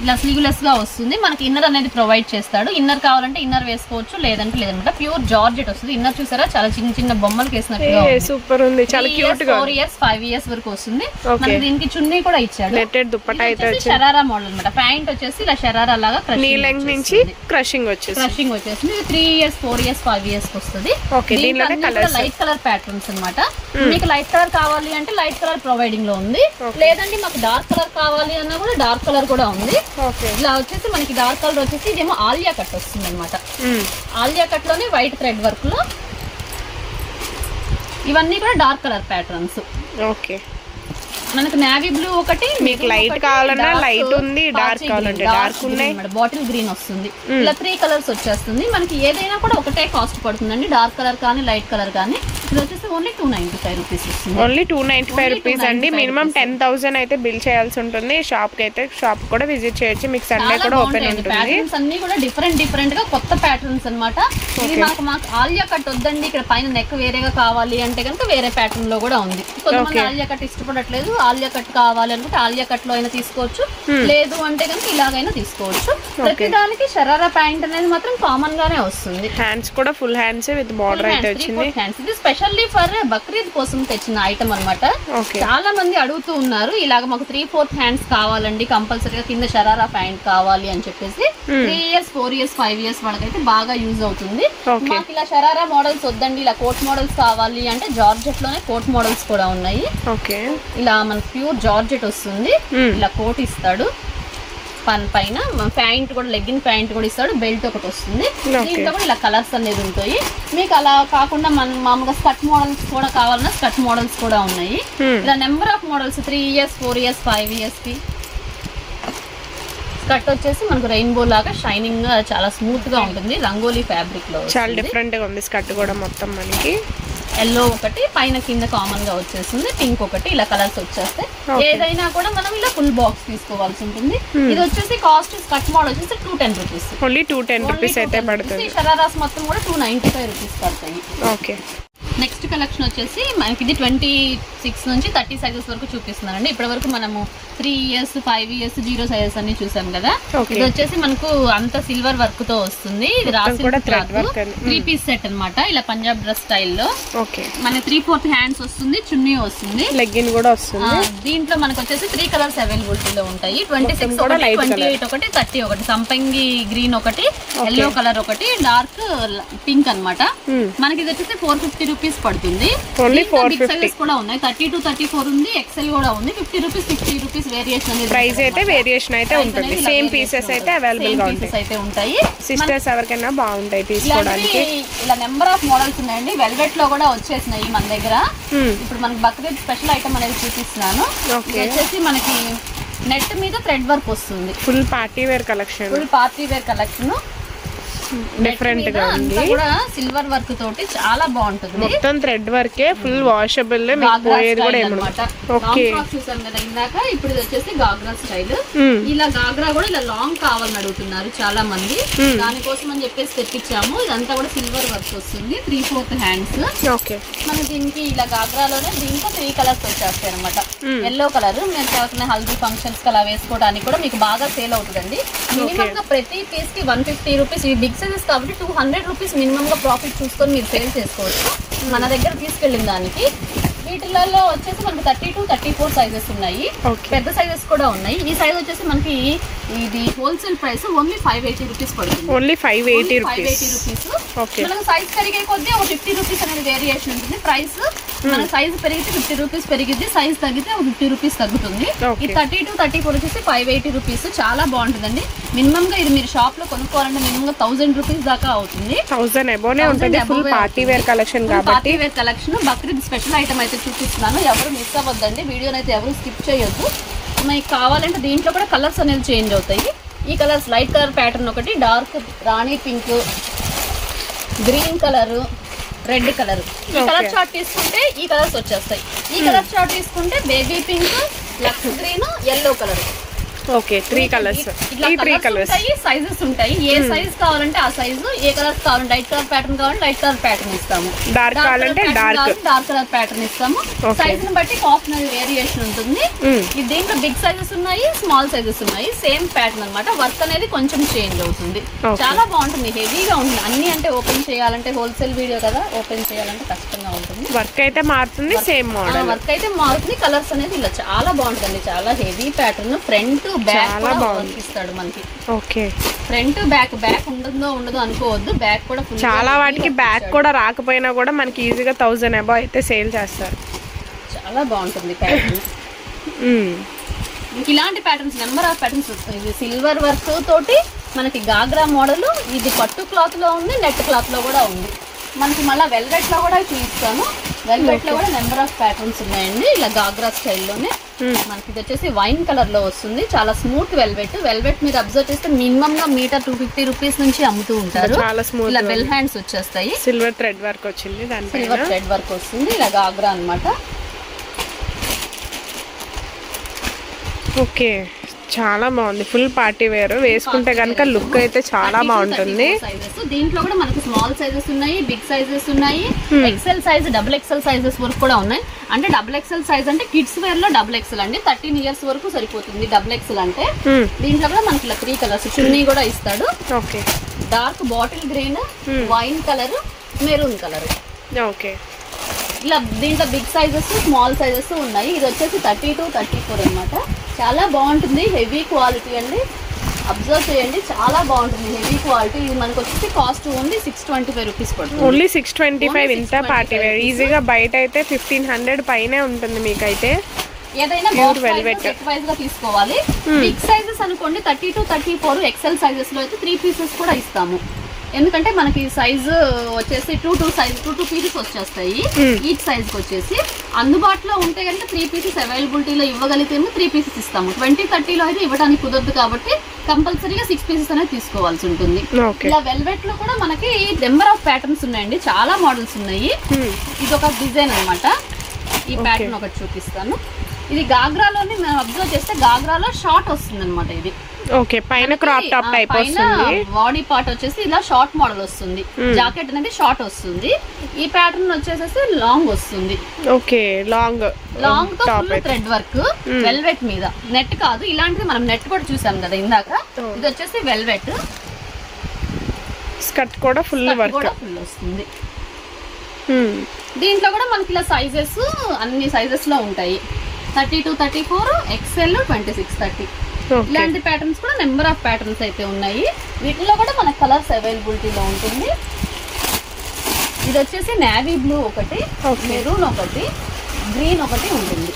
ఇలా స్లీవ్లెస్ గా వస్తుంది. మనకి ఇన్నర్ అనేది ప్రొవైడ్ చేస్తాడు. ఇన్నర్ కావాలంటే ఇన్నర్ వేసుకోవచ్చు, లేదంటే లేదనమాట. ప్యూర్ జార్జెట్ వస్తుంది. ఇన్నర్ చూసారా చాలా చిన్న చిన్న బొమ్మలు వేసినట్టుగా సూపర్ ఉంది, చాలా క్యూట్ గా. 4 years 5 years వరకు వస్తుంది. మనకి దీనికి చున్నీ కూడా ఇచ్చాడు. నెట్టెడ్ దుపట్టా అయితే షరారా మోడల్ అన్నమాట. ప్యాంట్ వచ్చేసి ఇలా షరారా లాగా నీ లెంగ్త్ నుంచి క్రషింగ్ వచ్చేసింది. 3 years 4 years 5 years వస్తుంది. లైట్ కలర్ ప్యాటర్న్స్ అన్నమాట. మీకు లైట్ కలర్ కావాలి అంటే లైట్ కలర్ ప్రొవైడింగ్ లో ఉంది. లేదంటే మాకు డార్క్ కలర్ కావాలి అన్నా కూడా డార్క్ కలర్ కూడా ఉంది. ఇలా వచ్చేసి మనకి డార్క్ కలర్ వచ్చేసి ఇదేమో ఆలియా కట్ వస్తుంది అనమాట. ఆలియా కట్ లోనే వైట్ థ్రెడ్ వర్క్ లో ఇవన్నీ కూడా డార్క్ కలర్ ప్యాటర్న్స్. ఓకే, మనకు నేవీ బ్లూ ఒకటి, మీకు లైట్ కావాలన్నా లైట్ ఉంది, డార్క్ కావాలంటే డార్క్ ఉన్నాయి. బాటిల్ గ్రీన్ వస్తుంది. ఇలా 3 కలర్స్ వచ్చేస్తుంది. మనకి ఏదైనా కూడా ఒకటే కాస్ట్ పడుతుందండి. డార్క్ కలర్ కానీ లైట్ కలర్ కానీ. ఇది వచ్చేసి ఓన్లీ 295 రూపీస్ వస్తుంది. ఓన్లీ 295 రూపీస్ అండి. మినిమం 10,000 అయితే బిల్ చేయాల్సి ఉంటుంది. షాప్ కి అయితే షాప్ కూడా విజిట్ చేయొచ్చు. మీకు సండే కూడా ఓపెన్ ఉంటుంది. ప్యాటర్న్స్ అన్ని కూడా డిఫరెంట్ గా కొత్త ప్యాటర్న్స్ అన్నమాట. ఇది మాకు ఆలియా కట్ వద్దండి, ఇక్కడ పైన నెక్ వేరేగా కావాలి అంటే కనుక వేరే ప్యాటర్న్ లో కూడా ఉంది. కొంతమంది ఆలియా కట్ ఇష్టపడట్లేదు, ఆలియా కట్ కావాలి అనుకుంటే ఆలియా కట్ లో అయినా తీసుకోవచ్చు, లేదు అంటే కనుక ఇలాగైనా తీసుకోవచ్చు. ప్రతి దానికి షరారా ప్యాంట్ అనేది మాత్రం కామన్ గానే వస్తుంది. హ్యాండ్స్ కూడా ఫుల్ హ్యాండ్స్ విత్ బార్డర్ అయితే వచ్చింది. ఇది స్పెషల్లీ ఫర్ బక్రీద్ కోసం తెచ్చిన ఐటమ్ అన్నమాట. చాలా మంది అడుగుతూ ఉన్నారు, ఇలాగ మాకు 3/4 హ్యాండ్స్ కావాలండి, కంపల్సరీగా కింద షరారా ప్యాంట్ కావాలి అని చెప్పేసి. 3 years 4 years 5 years వాళ్ళకైతే బాగా యూజ్ అవుతుంది. మాకు ఇలా షరారా మోడల్స్ వద్దండి, ఇలా కోట్ మోడల్స్ కావాలి అంటే జార్జెట్ లోనే కోట్ మోడల్స్ కూడా ఉన్నాయి. ఇలా మనకు ప్యూర్ జార్జెట్ వస్తుంది. ఇలా కోట్ ఇస్తాడు, పైన ప్యాంట్ కూడా లెగ్గిన్ ప్యాంట్ కూడా ఇస్తాడు, బెల్ట్ ఒకటి వస్తుంది. దీంట్లో కూడా ఇలా కలర్స్ అనేది ఉంటాయి. మీకు అలా కాకుండా మన మామూలుగా స్కర్ట్ మోడల్స్ కూడా కావాలన్నా స్కర్ట్ మోడల్స్ కూడా ఉన్నాయి. ఇలా number of models 3 years 4 years 5 years కి. స్కర్ట్ వచ్చేసి మనకు రెయిన్బో లాగా షైనింగ్ గా చాలా స్మూత్ గా ఉంటుంది. రంగోలీ ఫ్యాబ్రిక్ లో చాలా డిఫరెంట్ గా ఉంది స్కర్ట్ కూడా. మొత్తం మనకి ఎల్లో ఒకటి, పైన కింద కామన్ గా వచ్చేస్తుంది, పింక్ ఒకటి, ఇలా కలర్స్ వచ్చేస్తాయి. ఏదైనా కూడా మనం ఇలా ఫుల్ బాక్స్ తీసుకోవాల్సి ఉంటుంది. ఇది వచ్చేసి కాస్ట్ స్కర్ట్ మోడల్ వచ్చేసి 210 రూపీస్. ఓన్లీ 210 రూపీస్ అయితే పడుతుంది. షరారాస్ మొత్తం కూడా 295 రూపీస్ పడతాయి. ఓకే, నెక్స్ట్ కలెక్షన్ వచ్చేసి మనకి ఇది 26 నుంచి 30 సైజెస్ వరకు చూపిస్తున్నారండి. ఇప్పటి వరకు మనము 3 years 5 years 0 సైజెస్ అన్ని చూసాం కదా. ఇది వచ్చేసి మనకు అంత సిల్వర్ వర్క్ తో వస్తుంది. ఇది రాసి 3 పీస్ సెట్ అన్నమాట. ఇలా పంజాబ్ డ్రెస్ స్టైల్లో మన 3/4 హ్యాండ్స్ వస్తుంది, చున్నీ వస్తుంది, లెగ్గిన్ కూడా వస్తుంది. దీంట్లో మనకు వచ్చేసి 3 కలర్స్ అవైలబిలిటీలో ఉంటాయి. 26 ఒకటి, 28 ఒకటి, 30 ఒకటి, సంపంగి గ్రీన్ ఒకటి, ఎల్లో కలర్ ఒకటి, డార్క్ పింక్ అన్నమాట. మనకి ఇది వచ్చేసి 450 రూపీస్ పడుతుంది. బిగ్ సైజెస్ కూడా ఉన్నాయి, 30 to 34 ఉంది, ఎక్సెల్ కూడా ఉంది. 50 రూపీస్ 60 రూపీస్ వేరియేషన్ అనేది ప్రైస్ అయితే వేరియేషన్ అయితే ఉంటుంది. సేమ్ పీసెస్ అయితే అవైలబుల్ గా ఉంటాయి. సిస్టర్స్ ఎవరికైనా బాగుంటాయి తీసుకోవడానికి. ఇలా నెంబర్ ఆఫ్ మోడల్స్ ఉన్నాయండి. వెల్వెట్ లో కూడా వచ్చేసినాయి మన దగ్గర. ఇప్పుడు మనకి బక్రీద్ స్పెషల్ ఐటమ్ అనేది చూపిస్తున్నాను. వచ్చేసి మనకి నెట్ మీద థ్రెడ్ వర్క్ వస్తుంది. Full party wear collection. Different గా ఉంది. కూడా సిల్వర్ వర్క్ తోటి చాలా బాగుంటుంది. మొత్తం థ్రెడ్ వర్కే, ఫుల్ వాషబుల్, మీకు పోయేది కూడా ఏమన్నమాట. ఓకే చూసాం కదా ఇందాక, ఇప్పుడు ఇది వచ్చేసి గాగ్రా స్టైల్. ఇలా గాగ్రా కూడా ఇలా లాంగ్ కావాలని అడుగుతున్నారు చాలా మంది, దానికోసం అని చెప్పేసి తెప్పించాము. ఇదంతా కూడా సిల్వర్ వర్క్ వస్తుంది, 3/4 హ్యాండ్స్. ఓకే మన దీనికి ఇలా గాగ్రాలోనే దీంట్లో 3 కలర్స్ వచ్చేస్తాయి అనమాట. ఎల్లో కలర్ మీరు కాకుండా హల్దీ ఫంక్షన్స్ కి అలా వేసుకోవడానికి కూడా మీకు బాగా సేల్ అవుతుందండి. మినిమం గా ప్రతి పీస్ కి 150 రూపీస్. ఈ బిగ్ సైజెస్ కాబట్టి 200 రూపీస్ మినిమం గా ప్రాఫిట్ చూసుకొని మీరు సేల్ చేసుకోవచ్చు మన దగ్గర తీసుకెళ్ళిన దానికి. వీటిలలో వచ్చేసి మనకి 32, 34 సైజెస్ ఉన్నాయి, పెద్ద సైజెస్ కూడా ఉన్నాయి. ఈ సైజ్ వచ్చేసి మనకి ఇది హోల్సేల్ ప్రైస్ ఓన్లీ 580 రూపీస్ పడుతుంది. Only 580 rupees. మనకు సైజ్ పెరిగే కొద్దీ ఒక 50 రూపీస్ అనేది వేరియేషన్ ఉంటుంది ప్రైస్. మన సైజ్ పెరిగితే 50 రూపీస్ పెరిగింది, సైజ్ తగ్గితే ఒక 50 రూపీస్ తగ్గుతుంది. ఈ 32, 34 వచ్చేసి 580 రూపీస్. చాలా బాగుంటుందండి. మినిమం గా ఇది మీరు షాప్ లో కొనుక్కోవాలంటే మినిమం గా 1000 రూపీస్ దాకా అవుతుంది. 1000 అబోనే ఉంటుంది. ఫుల్ పార్టీ వేర్ కలెక్షన్ కాబట్టి, party wear collection. Bakrid special item అయితే చూపిస్తున్నాను, ఎవరు మిస్ అవ్వద్దండి. వీడియోని అయితే ఎవరు స్కిప్ చేయొద్దు. మీకు కావాలంటే దీంట్లో కూడా కలర్స్ అనేది చేంజ్ అవుతాయి. ఈ కలర్స్ లైట్ కలర్ ప్యాటర్న్ ఒకటి, డార్క్ రాణి pink, green colour, red colour. ఈ కలర్ చార్ట్ తీసుకుంటే ఈ కలర్స్ వచ్చేస్తాయి. ఈ కలర్ చార్ట్ తీసుకుంటే బేబీ పింక్, లక్స్ green, yellow colour. Okay 3 colours. ఈ 3 కలర్స్ సైజెస్ ఉంటాయి. ఏ సైజ్ కావాలంటే ఆ సైజు, ఏ కలర్స్ కావాలంటే లైట్ కలర్ ప్యాటర్న్ కావాలంటే లైట్ కలర్ ప్యాటర్న్ ఇస్తాము, డార్క్ కావాలంటే డార్క్ కలర్ ప్యాటర్న్ ఇస్తాము. సైజ్ ని బట్టి కాస్ట్ అనేది వేరియేషన్ ఉంటుంది. దీంట్లో బిగ్ సైజెస్ ఉన్నాయి, స్మాల్ సైజెస్ ఉన్నాయి. సేమ్ ప్యాటర్న్ అన్నమాట. వర్క్ అనేది కొంచెం చేంజ్ అవుతుంది. చాలా బాగుంటుంది, హెవీగా ఉంటుంది. అన్ని అంటే ఓపెన్ చేయాలంటే హోల్సేల్ వీడియో కదా, ఓపెన్ చేయాలంటే కష్టంగా ఉంటుంది. వర్క్ అయితే మారుతుంది, సేమ్ మోడల్ వర్క్ అయితే మారుతుంది. కలర్స్ అనేది ఇలా చాలా బాగుంటుంది. చాలా హెవీ ప్యాటర్న్. ఫ్రంట్ బ్యాక్ ఇస్తాడు మనకి. ఓకే ఫ్రంట్ బ్యాక్ ఉంటుందో ఉండదో అనుకోవద్దు, బ్యాక్ కూడా చాలా వాటికి బ్యాక్ కూడా రాకపోయినా కూడా మనకి ఈజీగా 1000 అబో అయితే సేల్ చేస్తారు. చాలా బాగుంటుంది ప్యాటర్న్. ఇలాంటి ప్యాటర్న్స్ నెంబర్ ఆఫ్ ప్యాటర్న్స్ వస్తాయి. ఇది సిల్వర్ వర్క్ తోటి మనకి గాగ్రా మోడల్. ఇది పట్టు క్లాత్ లో ఉంది, నెట్ క్లాత్ లో కూడా ఉంది. మనకి మళ్ళీ వెల్వెట్ లో కూడా చూపిస్తాను. వెల్వెట్ లో కూడా నెంబర్ ఆఫ్ ప్యాటర్న్స్ ఉన్నాయండి. ఇలా గాగ్రా స్టైల్లోనే మనకి ఇది వచ్చేసి వైన్ కలర్ లో వస్తుంది. చాలా స్మూత్ వెల్వెట్. వెల్వెట్ మీరు అబ్జర్వ్ చేస్తే మినిమం గా మీటర్ 250 రూపీస్ నుంచి అమ్ముతూ ఉంటారు. చాలా స్మూత్. ఇలా బెల్ హ్యాండ్స్ వచ్చేస్తాయి. సిల్వర్ థ్రెడ్ వర్క్ వచ్చింది, సిల్వర్ థ్రెడ్ వర్క్ వస్తుంది. ఇలా గాగ్రా అన్నమాట. ఓకే చాలా బాగుంది. ఫుల్ పార్టీ వేర్ వేసుకుంటే కనుక లుక్ అయితే చాలా బాగుంటుంది. దీంట్లో కూడా మనకి స్మాల్ సైజెస్ ఉన్నాయి, బిగ్ సైజెస్ ఉన్నాయి, XL size, double XL sizes వరకు కూడా ఉన్నాయి. అంటే డబుల్ ఎక్సెల్ సైజ్ అంటే కిడ్స్ వేర్ లో డబుల్ ఎక్సెల్ అండి. 13 ఇయర్స్ వరకు సరిపోతుంది డబుల్ ఎక్సెల్ అంటే. దీంట్లో కూడా మనకి ఇలా 3 కలర్స్ చున్నీ కూడా ఇస్తాడు. Okay dark bottle green, wine colour, maroon colour. Okay ఇలా దీంట్లో బిగ్ సైజెస్, స్మాల్ సైజెస్ ఉన్నాయి. ఇది వచ్చేసి 32, 34 అన్నమాట. చాలా బాగుంటుంది. హెవీ క్వాలిటీ అండి. అబ్జర్వ్ చేయండి, చాలా బాగుంటుంది. Heavy quality. ఇది మనకు వచ్చేసి కాస్ట్ ఓన్లీ 625 రూపీస్ పడుతుంది. ఓన్లీ 625. ఇంత పార్టీ వేర్. ఈజీగా బయట అయితే 1500 పైనే ఉంటుంది మీకైతే. ఏదైనా సెట్ వైజ్ గా తీసుకోవాలి. బిగ్ సైజెస్ అనుకోండి 32, 34 ఎక్సెల్ సైజెస్ లో అయితే 3 పీసెస్ కూడా ఇస్తాము. ఎందుకంటే మనకి సైజు వచ్చేసి 2 పీసెస్ వచ్చేస్తాయి ఈచ్ సైజ్ వచ్చేసి. అందుబాటులో ఉంటే కనుక 3 పీసెస్ అవైలబిలిటీలో ఇవ్వగలిగితేమో 3 పీసెస్ ఇస్తాము. 20, 30లో అయితే ఇవ్వడానికి కుదరదు కాబట్టి కంపల్సరీగా 6 పీసెస్ అనేది తీసుకోవాల్సి ఉంటుంది. ఇలా వెల్వెట్ లో కూడా మనకి నెంబర్ ఆఫ్ ప్యాటర్న్స్ ఉన్నాయండి. చాలా మోడల్స్ ఉన్నాయి. ఇది ఒక డిజైన్ అన్నమాట. ఈ ప్యాటర్న్ ఒకటి చూపిస్తాను. ఇది గాగ్రాలోనే మనం అబ్జర్వ్ చేస్తే గాగ్రాలో షార్ట్ వస్తుంది అనమాట. ఇది ఓకే పైన క్రాప్ టాప్ టైప్ వస్తుంది. బాడీ పార్ట్ వచ్చేసి ఇలా షార్ట్ మోడల్ వస్తుంది. జాకెట్ అనేది షార్ట్ వస్తుంది. ఈ ప్యాటర్న్ వచ్చేసి లాంగ్ వస్తుంది. ఓకే లాంగ్ తో ఫుల్ థ్రెడ్ వర్క్ వెల్వెట్ మీద. నెట్ కాదు, ఇలాంటిది మనం నెట్ కూడా చూసాం కదా ఇందాక. ఇది వచ్చేసి వెల్వెట్. స్కర్ట్ కూడా ఫుల్ వర్క్ వస్తుంది. దీంట్లో కూడా మనకి ఇలా సైజెస్ అన్ని సైజెస్ లో ఉంటాయి. 32, 34 ఎక్స్ఎల్, 26, 30 ఇలాంటి ప్యాటర్న్స్ కూడా నెంబర్ ఆఫ్ ప్యాటర్న్స్ అయితే ఉన్నాయి. వీటిలో కూడా మనకు కలర్స్ అవైలబిలిటీలో ఉంటుంది. ఇది వచ్చేసి నేవీ బ్లూ ఒకటి, మెరూన్ ఒకటి, గ్రీన్ ఒకటి ఉంటుంది.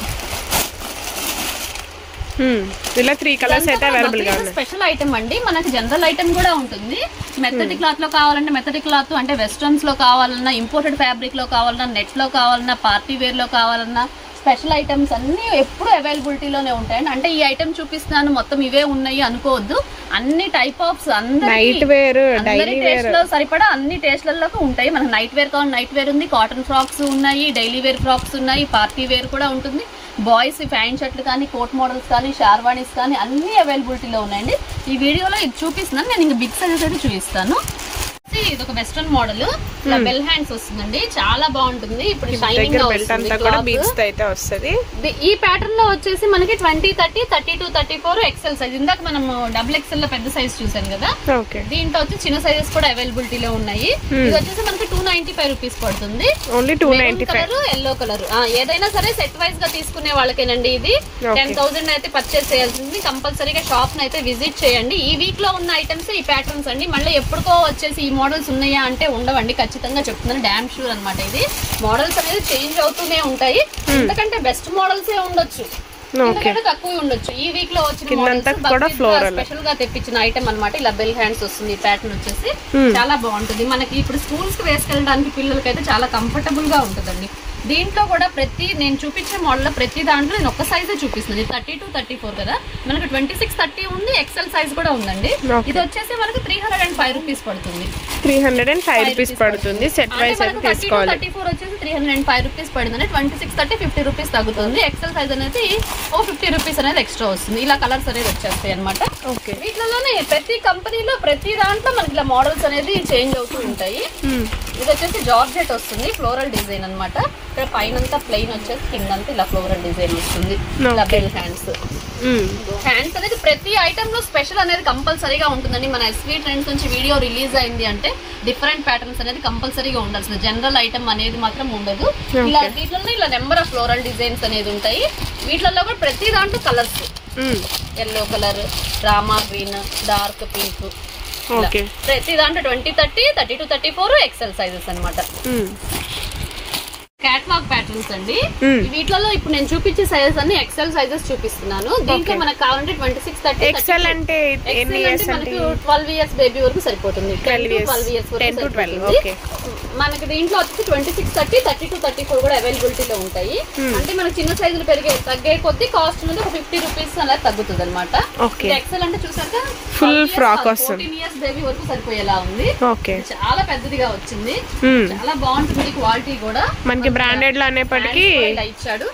ఇలా 3 కలర్స్ అయితే అవైలబుల్ గా ఉన్నాయి. స్పెషల్ ఐటమ్ అండి. మనకి జనరల్ ఐటమ్ కూడా ఉంటుంది. మెథడి క్లాత్ లో కావాలంటే మెథడి క్లాత్, అంటే వెస్ట్రన్స్ లో కావాలన్నా, ఇంపోర్టెడ్ ఫ్యాబ్రిక్ లో కావాలన్నా, నెట్ లో కావాలన్నా, పార్టీ వేర్ లో కావాలన్నా, స్పెషల్ ఐటమ్స్ అన్ని ఎప్పుడు అవైలబిలిటీలోనే ఉంటాయండి. అంటే ఈ ఐటమ్ చూపిస్తున్నాను మొత్తం ఇవే ఉన్నాయి అనుకోవద్దు. అన్ని టైప్ ఆఫ్స్ నైట్ వేర్, అందరి టేస్ట్ లో సరిపడా అన్ని టేస్ట్లలోకి ఉంటాయి. మనకు నైట్ వేర్ కావాలి, నైట్ వేర్ ఉంది, కాటన్ ఫ్రాక్స్ ఉన్నాయి, డైలీ వేర్ ఫ్రాక్స్ ఉన్నాయి, పార్టీ వేర్ కూడా ఉంటుంది. బాయ్స్ ప్యాంట్ షర్ట్లు కానీ, కోట్ మోడల్స్ కానీ, షార్వాణీస్ కానీ అన్ని అవైలబిలిటీలో ఉన్నాయండి. ఈ వీడియోలో ఇది చూపిస్తున్నాను, నేను ఇంకా బిగ్ సైజెస్ అయితే చూపిస్తాను. ఇది ఒక వెస్ట్రన్ మోడల్, ఇలా బెల్ హ్యాండ్స్ వస్తుందండి, చాలా బాగుంటుంది. ఇప్పుడు షైనింగ్ గా వస్తుంది. ఈ ప్యాటర్న్ లో వచ్చేసి మనకి 20, 30, 32, 34 ఎక్సెల్ సైజ్. ఇందాక మనం డబుల్ ఎక్సెల్ లో పెద్ద సైజ్ చూసాం కదా, దీంట్లో వచ్చి చిన్న సైజెస్ కూడా అవైలబిలిటీలో ఉన్నాయి. ఇది వచ్చేసి మనకి 295 రూపీస్ పడుతుంది. కలర్, ఎల్లో కలర్, ఏదైనా సరే సెట్ వైజ్ గా తీసుకునే వాళ్ళకేనండి. ఇది 10,000 అయితే పర్చేస్ చేయాల్సింది. కంపల్సరీగా షాప్ ని అయితే విజిట్ చేయండి. ఈ వీక్ లో ఉన్న ఐటమ్స్ ఈ ప్యాటర్న్స్ అండి. మళ్ళీ ఎప్పుడుకో వచ్చేసి ఈ మోడల్స్ ఉన్నాయా అంటే ఉండవండి, ఖచ్చితంగా చెప్తున్నాను, డామ్ షూర్ అనమాట. ఇది మోడల్స్ అనేది చేంజ్ అవుతూనే ఉంటాయి. ఎందుకంటే బెస్ట్ మోడల్స్ ఉండొచ్చు, తక్కువ ఉండొచ్చు. ఈ వీక్ లో వచ్చిన స్పెషల్ గా తెప్పించిన ఐటమ్ అన్నమాట. ఇలా బెల్ హ్యాండ్స్ వస్తుంది. ఈ ప్యాటర్న్ వచ్చేసి చాలా బాగుంటుంది. మనకి ఇప్పుడు స్కూల్స్ కి వేసుకెళ్ళడానికి పిల్లలకి అయితే చాలా కంఫర్టబుల్ గా ఉంటుందండి. దీంట్లో కూడా నేను చూపించే మోడల్ లో ప్రతి దాంట్లో నేను ఒక సైజే చూపిస్తున్నాను. 32, 34 కదా, మనకు 26, 30 ఉంది, ఎక్సెల్ సైజ్ కూడా ఉందండి. ఇది వచ్చేసి మనకు 305 రూపీస్ పడుతుంది. 305 రూపీస్ పడుతుంది. సెట్ వైస్ అయితే తీసుకోవాలి. 34 వచ్చేసి 305 రూపీస్ పడుతుంది. 26, 30 50 రూపీస్ తగ్గుతుంది. ఎక్సెల్ సైజ్ అనేది 50 రూపీస్ అనేది ఎక్స్ట్రా వస్తుంది. ఇలా కలర్స్ అనేది వచ్చేస్తాయి అనమాట. వీటిలోనే ప్రతి కంపెనీలో ప్రతి దాంట్లో మనకి ఇలా మోడల్స్ అనేది చేంజ్ అవుతూ ఉంటాయి. ఇది వచ్చేసి జార్జెట్ వస్తుంది, ఫ్లోరల్ డిజైన్ అనమాట. ఇక్కడ పైన అంతా ప్లెయిన్ వచ్చేసి కిందంతా ఇలా ఫ్లోరల్ డిజైన్ వస్తుంది. ఇలా బెల్ హ్యాండ్స్ అనేది ప్రతి ఐటమ్ లో స్పెషల్ అనేది కంపల్సరీగా ఉంటుందండి. మన ఎస్వీ ట్రెండ్స్ నుంచి వీడియో రిలీజ్ అయింది అంటే డిఫరెంట్ ప్యాటర్న్స్ అనేది కంపల్సరీగా ఉండాల్సింది. జనరల్ ఐటమ్ అనేది మాత్రం ఉండదు. ఇలా వీటిలో ఇలా నెంబర్ ఆఫ్ ఫ్లోరల్ డిజైన్స్ అనేది ఉంటాయి. వీటిలో కూడా ప్రతి దాంట్లో colours, yellow colour, Rama green, dark pink, ప్రతి దాంట్లో 20, 30, 32, 34 ఎక్సెల్ సైజెస్ అనమాట. క్యాట్లాగ్ ప్యాటర్న్స్ అండి. వీటిలో ఇప్పుడు నేను చూపించే సైజెస్ అన్ని ఎక్సెల్ సైజెస్ చూపిస్తున్నాను. దీంట్లో మనకు కావాలంటే 26, 30. ఎక్సెల్ అంటే మనకి 12 ఇయర్స్ బేబీ వరకు సరిపోతుంది. 12 ఇయర్స్ వరకు మనకి దీంట్లో వచ్చి 26, 30, 32, 34 కూడా అవైలబిలిటీలో ఉంటాయి. అంటే మనకి చిన్న సైజులు తగ్గే కొద్ది కాస్ట్ అనేది ఒక 50 రూపీస్ అలా తగ్గుతుంది అనమాట. ఎక్సెల్ అంటే చూసాక ఫుల్ ఫ్రాక్ వస్తుంది. 14 ఇయర్స్ బేబీ వరకు సరిపోయేలా ఉంది. చాలా పెద్దదిగా వచ్చింది, చాలా బాగుంటుంది. క్వాలిటీ కూడా మనకి బ్రాండెడ్ లో అనేప్పటికీ ఇలా ఇచ్చాడు.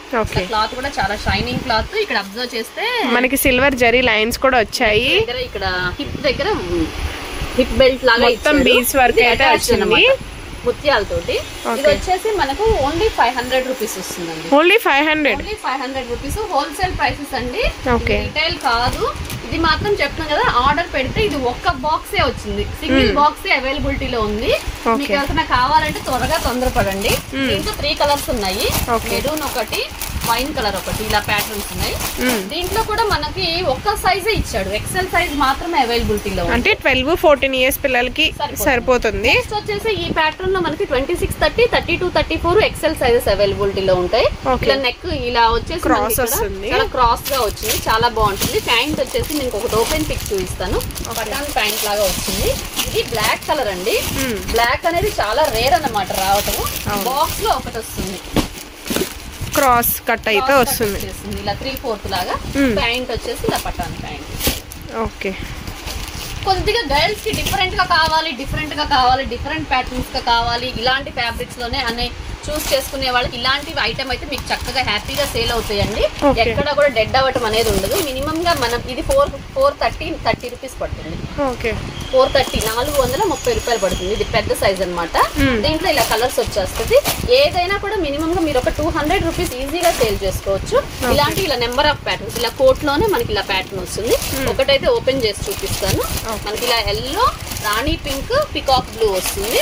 క్లాత్ కూడా చాలా షైనింగ్ క్లాత్. ఇక్కడ అబ్జర్వ్ చేస్తే మనకి సిల్వర్ జరీ లైన్స్ కూడా వచ్చాయి. ఇక్కడ హిప్ దగ్గర హిప్ బెల్ట్ లాగా మొత్తం బీడ్స్ వర్క్ అయితే వచ్చింది ముత్యాలతోటి. ఇది వచ్చేసి మనకు ఓన్లీ 500 రూపీస్ వస్తుందండి. ఓన్లీ 500 రూపీస్ హోల్సేల్ ప్రైసెస్ అండి, రిటైల్ కాదు. ఇది మాత్రం చెప్తున్నాం కదా, ఆర్డర్ పెడితే ఇది ఒక్క బాక్సే వచ్చింది, సింగిల్ బాక్సే అవైలబిలిటీలో ఉంది. మీకు ఎవరైనా కావాలంటే త్వరగా తొందరపడండి. దీంట్లో 3 కలర్స్ ఉన్నాయి, మెరూన్ ఒకటి, వైన్ కలర్ ఒకటి, ఇలా ప్యాటర్న్స్ ఉన్నాయి. దీంట్లో కూడా మనకి ఒక్క సైజే ఇచ్చాడు, ఎక్సెల్ సైజ్ మాత్రమే అవైలబిలిటీలో, అంటే 12, 14 ఇయర్స్ పిల్లలకి సరిపోతుంది. నెక్స్ట్ వచ్చేసి ఈ ప్యాటర్న్ లో మనకి 26, 30, 32, 34 ఎక్సెల్ సైజెస్ అవైలబిలిటీలో ఉంటాయి. ఇలా నెక్ ఇలా వచ్చేసి చాలా క్రాస్ గా వచ్చింది, చాలా బాగుంటుంది. ప్యాంట్ వచ్చేసి నేను ఒకటి ఓపెన్ పిక్ చూపిస్తాను. పటాన్ ప్యాంట్ లాగా వచ్చింది. ఇది బ్లాక్ కలర్ అండి. బ్లాక్ అనేది చాలా రేర్ అన్నమాట రావటం. బాక్స్ లో ఒకటి వస్తుంది, క్రాస్ కట్ అయితే వస్తుంది. ఇలా 3/4 లాగా. ప్యాంట్ వచ్చేసి ఇలా పటాన్ ప్యాంట్. ఓకే, కొద్దిగా గర్ల్స్ కి డిఫరెంట్ గా కావాలి, డిఫరెంట్ ప్యాటర్న్స్ గా కావాలి, ఇలాంటి ఫ్యాబ్రిక్స్ లోనే అనే చూస్ చేసుకునే వాళ్ళకి ఇలాంటి ఐటమ్ అయితే మీకు చక్కగా హ్యాపీగా సేల్ అవుతాయండి. ఎక్కడ కూడా డెడ్ అవ్వటం అనేది ఉండదు. మినిమం గా మనం ఇది 430 రూపీస్ పడుతుంది. 430 430 రూపాయలు పడుతుంది. ఇది పెద్ద సైజ్ అనమాట. దీంట్లో ఇలా కలర్స్ వచ్చేస్తుంది. ఏదైనా కూడా మినిమం గా మీరు ఒక 200 రూపీస్ ఈజీగా సేల్ చేసుకోవచ్చు. ఇలాంటి ఇలా నెంబర్ ఆఫ్ ప్యాటర్న్స్, ఇలా కోట్ లోనే మనకి ఇలా ప్యాటర్న్ వస్తుంది. ఒకటైతే ఓపెన్ చేసి చూపిస్తాను. మనకి ఇలా ఎల్లో, రాణి పింక్, పికాక్ బ్లూ వస్తుంది.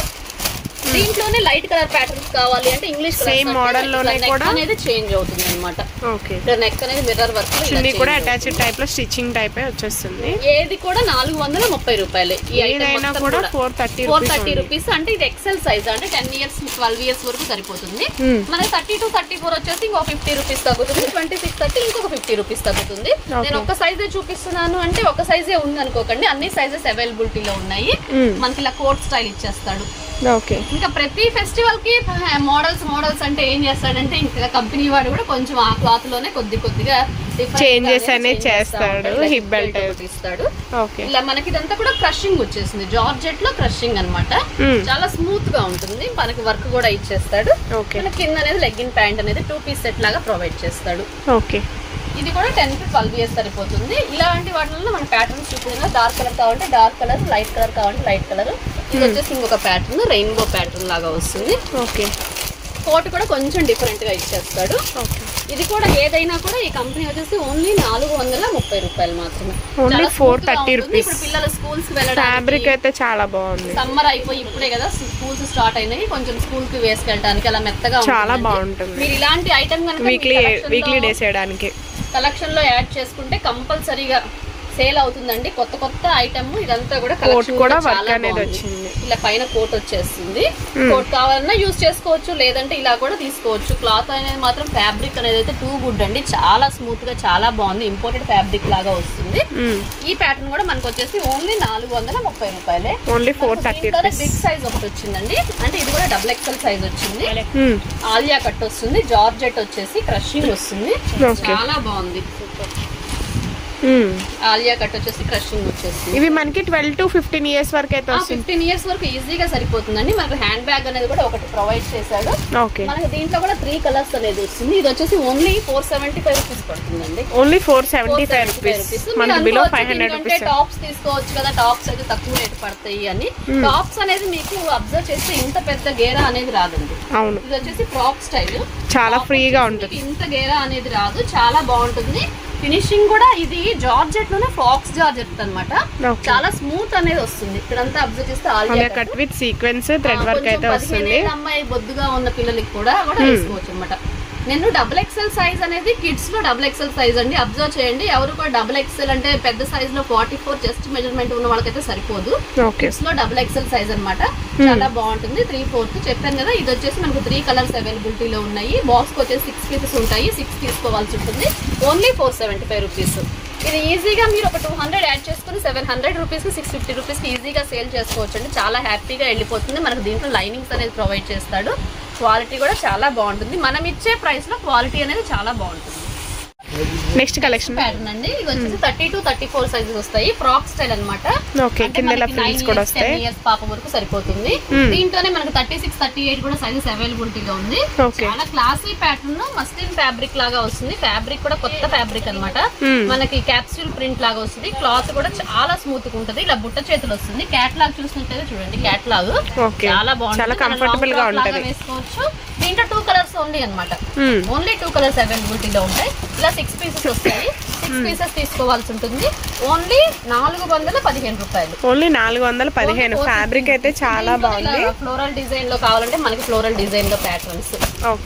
దీంట్లోనే లైట్ కలర్ ప్యాటర్న్స్ కావాలి అంటే ఇంగ్లీష్ సేమ్ మోడల్ లోనే కూడా అనేది చేంజ్ అవుతుంది అన్నమాట. ఓకే, నెక్ అనేది మిర్రర్ వర్క్, చున్నీ కూడా అటాచ్డ్ టైప్ లో స్టిచ్చింగ్ టైప్ వచ్చేస్తుంది. ఏది కూడా 430 రూపాయలు. ఈ ఐటమ్ కూడా 430 రూపీస్. అంటే ఇది ఎక్సెల్ సైజ్, అంటే 10 ఇయర్స్ 12 ఇయర్స్ వరకు సరిపోతుంది. మనకి 32, 34 వచ్చేసి ఇంకో 50 రూపీస్ తగ్గుతుంది. 26, 30 ఇంకొక 50 రూపీస్ తగ్గుతుంది. నేను ఒక సైజే చూపిస్తున్నాను అంటే ఒక సైజే ఉంది అనుకోకండి, అన్ని సైజెస్ అవైలబిలిటీలో ఉన్నాయి. మనకి ఇలా కోట్ స్టైల్ ఇచ్చేస్తాడు. ఓకే. ఇంకా ప్రతి ఫెస్టివల్ కి మోడల్స్ అంటే ఏం చేస్తాడంటే ఇంకా కంపెనీ వాడు కూడా కొంచెం ఆ క్లాత్ లోనే కొద్దిగా చేంజెస్ అనేది చేస్తాడు. హిప్ బెల్ట్ ఇస్తాడు. ఓకే. ఇలా మనకి ఇదంతా కూడా క్రషింగ్ వచ్చేసింది, జార్జెట్ లో క్రషింగ్ అన్నమాట. చాలా స్మూత్ గా ఉంటుంది. మనకి వర్క్ కూడా ఇచ్చేస్తాడు. మన కింద అనేది లెగ్గిన్ ప్యాంట్ అనేది 2 పీస్ సెట్ లాగా ప్రొవైడ్ చేస్తాడు. ఓకే. ఇది కూడా 10 to 12 ఇయర్స్ సరిపోతుంది. ఇలాంటి వాటిలో మన ప్యాటర్న్స్ చూపించిన డార్క్ కలర్ కావాలంటే డార్క్ కలర్, లైట్ కలర్ కావాలంటే లైట్ కలర్. ఇది వచ్చేసి ఇంకొక ప్యాటర్న్ రెయిన్బో ప్యాటర్న్ లాగా వస్తుంది. ఓకే. కోట్ కూడా కొంచెం డిఫరెంట్ గా ఇచ్చేస్తాడు. ఇది కూడా ఏదైనా కూడా ఈ కంపెనీ వచ్చేసి ఓన్లీ 430 రూపాయలు మాత్రమే. Only 430 rupees. ఇప్పుడు పిల్లలు స్కూల్స్ కి వెళ్ళడానికి ఫ్యాబ్రిక్ అయితే చాలా బాగుంది. సమ్మర్ అయిపోయి ఇప్పుడే కదా స్కూల్స్ స్టార్ట్ అయినాయి, కొంచెం స్కూల్ కి వేసుకెళ్ళడానికి అలా మెత్తగా చాలా బాగుంటుంది. మీరు ఇలాంటి ఐటమ్ కనుక వీక్లీ డేస్ చేయడానికి కలెక్షన్ లో యాడ్ చేసుకుంటే కంపల్సరీగా సేల్ అవుతుందండి. కొత్త ఐటమ్ ఇదంతా కూడా కోట్ కూడా వర్క్ అనేది వచ్చింది. ఇలా పైన కోట్ వచ్చేస్తుంది. కోట్ కావాలన్నా యూజ్ చేసుకోవచ్చు, లేదంటే ఇలా కూడా తీసుకోవచ్చు. క్లాత్ అనేది మాత్రం ఫ్యాబ్రిక్ అనేది అయితే టూ గుడ్ అండి. చాలా స్మూత్ గా చాలా బాగుంది. ఇంపోర్టెడ్ ఫ్యాబ్రిక్ లాగా వస్తుంది. ఈ ప్యాటర్న్ కూడా మనకు వచ్చేసి ఓన్లీ 430 రూపాయలే. ఓన్లీ 430. బిగ్ సైజ్ ఒకటి వచ్చిందండి, అంటే ఇది కూడా XXL సైజ్ వచ్చింది. ఆలియా కట్ వస్తుంది, జార్జెట్ వచ్చేసి క్రషింగ్ వస్తుంది. చాలా బాగుంది. ఆలియా కట్ వచ్చేసి క్రషింగ్ వచ్చేసి ఇవి మనకి 12 to 15 ఇయర్స్ వరకు అయితే వస్తుంది. 15 ఇయర్స్ వరకు ఈజీగా సరిపోతుందండి. మనకు హ్యాండ్ బ్యాగ్ అనేది కూడా ఒకటి ప్రొవైడ్ చేశాడు. మనకి దీంట్లో కూడా 3 కలర్స్ అనేది వస్తుంది. ఇది వచ్చేసి ఓన్లీ 475 రూపీస్ పడుతుందండి. Only 475 rupees. మనకి బిలో 500 రూపీస్. టాప్స్ తీసుకోవచ్చు కదా, టాప్స్ అయితే తక్కువ రేట్ పడతాయి అని. టాప్స్ అనేది మీకు అబ్జర్వ్ చేస్తే ఇంత పెద్ద గేరా అనేది రాదండి. అవును. ఇది వచ్చేసి ఫ్రాక్ స్టైల్, చాలా ఫ్రీగా ఉంటుంది. ఇంత గేరా అనేది రాదు, చాలా బాగుంటుంది. ఫినిషింగ్ కూడా ఇది జార్జెట్ లోనే ఫాక్స్ జార్జెట్ అన్నమాట. చాలా స్మూత్ అనేది వస్తుంది. ఇక్కడంతా అబ్జర్వ్ చేస్తే Alia cut with sequence thread work అయితే వస్తుంది. అమ్మాయి బొద్దుగా ఉన్న పిల్లలకి కూడా వేసుకోవచ్చు అన్నమాట. నేను XXL సైజ్ అనేది కిడ్స్ లో XXL సైజ్ అండి. అబ్జర్వ్ చేయండి, ఎవరు కూడా XXL అంటే పెద్ద సైజ్ లో 44 చెస్ట్ మెజర్మెంట్ ఉన్న వాళ్ళకైతే సరిపోదు. కిడ్స్ లో XXL సైజ్ అన్నమాట. చాలా బాగుంటుంది. 3/4 చెప్పాను కదా. ఇది వచ్చేసి మనకు 3 కలర్స్ అవైలబిలిటీలో ఉన్నాయి. బాక్స్ కి వచ్చేసి 6 పీసెస్ ఉంటాయి. 6 తీసుకోవాల్సి ఉంటుంది. Only 475 rupees. ఇది ఈజీగా మీరు ఒక 200 యాడ్ చేసుకుని 700 రూపీస్కి 650 రూపీస్కి ఈజీగా సేల్ చేసుకోవచ్చు అండి. చాలా హ్యాపీగా వెళ్ళిపోతుంది. మనకు దీంట్లో లైనింగ్స్ అనేది ప్రొవైడ్ చేస్తాడు. క్వాలిటీ కూడా చాలా బాగుంటుంది. మనం ఇచ్చే ప్రైస్ లో క్వాలిటీ అనేది చాలా బాగుంటుంది. నెక్స్ట్ కలెక్షన్ ప్యాటర్న్ అండి. ఇది వచ్చేసి 30 to 34 సైజెస్ వస్తాయి. ఫ్రాక్ స్టైల్ అన్నమాట. పాప వరకు సరిపోతుంది. దీంట్లోనే మనకు 36, 38 కూడా సైజెస్ అవైలబిలిటీగా ఉంది. చాలా క్లాసీ ప్యాటర్న్, మస్లిన్ ఫ్యాబ్రిక్ లాగా వస్తుంది. ఫ్యాబ్రిక్ కూడా కొత్త ఫ్యాబ్రిక్ అన్నమాట. మనకి క్యాప్సూల్ ప్రింట్ లాగా వస్తుంది. క్లాత్ కూడా చాలా స్మూత్ గా ఉంటుంది. ఇలా బుట్ట చేతులు వస్తుంది. క్యాట్లాగ్ చూసినట్లయితే చూడండి, క్యాట్లాగ్ చాలా బాగుంటుంది. చాలా కంఫర్టబుల్ గా ఉంటుంది. వేసుకోవచ్చు. దీంట్లో 2 కలర్స్ ఓన్లీ అన్నమాట. ఓన్లీ 2 కలర్స్ అవైలబిలిటీలో ఉంటాయి. ఇలా 6 పీసెస్ వస్తాయి. 6 పీసెస్ తీసుకోవాల్సి ఉంటుంది. ఓన్లీ 415 రూపాయలు. ఓన్లీ 415. ఫ్యాబ్రిక్ అయితే చాలా బాగుంది. ఫ్లోరల్ డిజైన్ లో కావాలంటే మనకి ఫ్లోరల్ డిజైన్ లో ప్యాటర్న్స్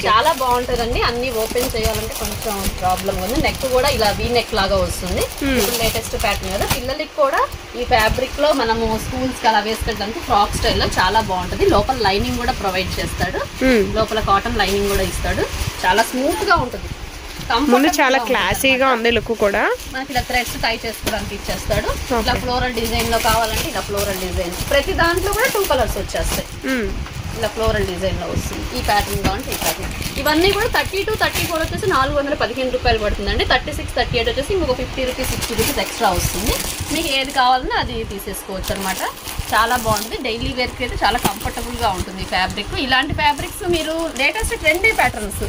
చాలా బాగుంటుందండి. అన్ని ఓపెన్ చేయాలంటే కొంచెం ప్రాబ్లం ఉంది. నెక్ కూడా ఇలా వీ నెక్ లాగా వస్తుంది. లేటెస్ట్ ప్యాటర్న్ కదా. పిల్లలకి కూడా ఈ ఫ్యాబ్రిక్ లో మనము స్కూల్స్ కి అలా వేసుకెళ్ళడానికి ఫ్రాక్ స్టైల్ లో చాలా బాగుంటుంది. లోపల లైనింగ్ కూడా ప్రొవైడ్ చేస్తాడు. లోపల కాటన్ లైనింగ్ కూడా ఇస్తాడు. చాలా స్మూత్ గా ఉంటుంది. ముందు చాలా క్లాసీగా ఉంది లుక్ కూడా. మనకి ఇలా థ్రెడ్స్ టై చేసుకోవడానికి ఇచ్చేస్తాడు. ఇలా ఫ్లోరల్ డిజైన్ లో కావాలంటే ఇలా ఫ్లోరల్ డిజైన్. ప్రతి దాంట్లో కూడా 2 కలర్స్ వచ్చేస్తాయి. ఇలా ఫ్లోరల్ డిజైన్ లో వస్తుంది. ఈ ప్యాటర్న్ కావాలంటే ఈ ప్యాటర్న్. ఇవన్నీ కూడా 30 to 34 వచ్చేసి 415 రూపాయలు పడుతుందండి. 36, 38 వచ్చేసి ఇంకొక 50 రూపీస్ 60 రూపీస్ ఎక్స్ట్రా వస్తుంది. మీకు ఏది కావాలన్నా అది తీసేసుకోవచ్చు అనమాట. చాలా బాగుంటుంది. డైలీ వేర్కి అయితే చాలా కంఫర్టబుల్ గా ఉంటుంది ఫ్యాబ్రిక్. ఇలాంటి ఫ్యాబ్రిక్స్ మీరు లేటెస్ట్ ట్రెండీ ప్యాటర్న్స్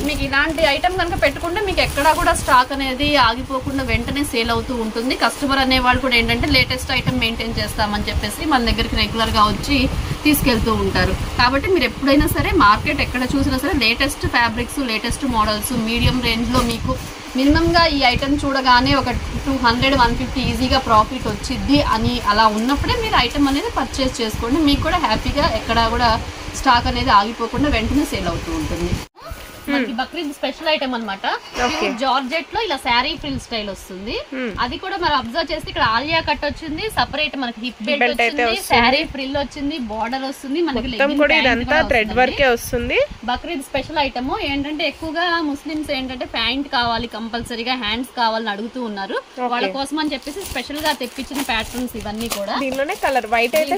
మీకు ఇలాంటి ఐటమ్ కనుక పెట్టుకుంటే మీకు ఎక్కడా కూడా స్టాక్ అనేది ఆగిపోకుండా వెంటనే సేల్ అవుతూ ఉంటుంది. కస్టమర్ అనేవాళ్ళు కూడా ఏంటంటే లేటెస్ట్ ఐటమ్ మెయింటైన్ చేస్తామని చెప్పేసి మన దగ్గరికి రెగ్యులర్ గా వచ్చి తీసుకెళ్తూ ఉంటారు. కాబట్టి మీరు ఎప్పుడైనా సరే మార్కెట్ ఎక్కడ చూసినా సరే latest fabrics, latest models, medium range లో మీకు మినిమంగా ఈ ఐటమ్ చూడగానే ఒక 200, 150 ఈజీగా ప్రాఫిట్ వచ్చిద్ది అని అలా ఉన్నప్పుడే మీరు ఐటమ్ అనేది పర్చేస్ చేసుకోండి. మీకు కూడా హ్యాపీగా ఎక్కడా కూడా స్టాక్ అనేది ఆగిపోకుండా వెంటనే సేల్ అవుతూ ఉంటుంది. మనకి బక్రీద్ స్పెషల్ ఐటమ్ అన్నమాట. జార్జెట్ లో ఇలా శారీ ఫ్రిల్ స్టైల్ వస్తుంది. అది కూడా మనం అబ్జర్వ్ చేస్తే ఇక్కడ ఆలియా కట్ వచ్చింది, సెపరేట్ మనకి హిప్ బెల్ట్ వచ్చింది, శారీ ఫ్రిల్ వచ్చింది, బార్డర్ వస్తుంది, మనకి థ్రెడ్ వర్క్ వస్తుంది. బక్రీద్ స్పెషల్ ఐటమ్ ఏంటంటే ఎక్కువగా ముస్లిమ్స్ ఏంటంటే ప్యాంట్ కావాలి కంపల్సరీగా, హ్యాండ్స్ కావాలని అడుగుతూ ఉన్నారు. వాళ్ళ కోసం అని చెప్పేసి స్పెషల్ గా తెప్పించిన ప్యాటర్న్స్ ఇవన్నీ కూడా. దీనిలోనే కలర్ వైట్ అయితే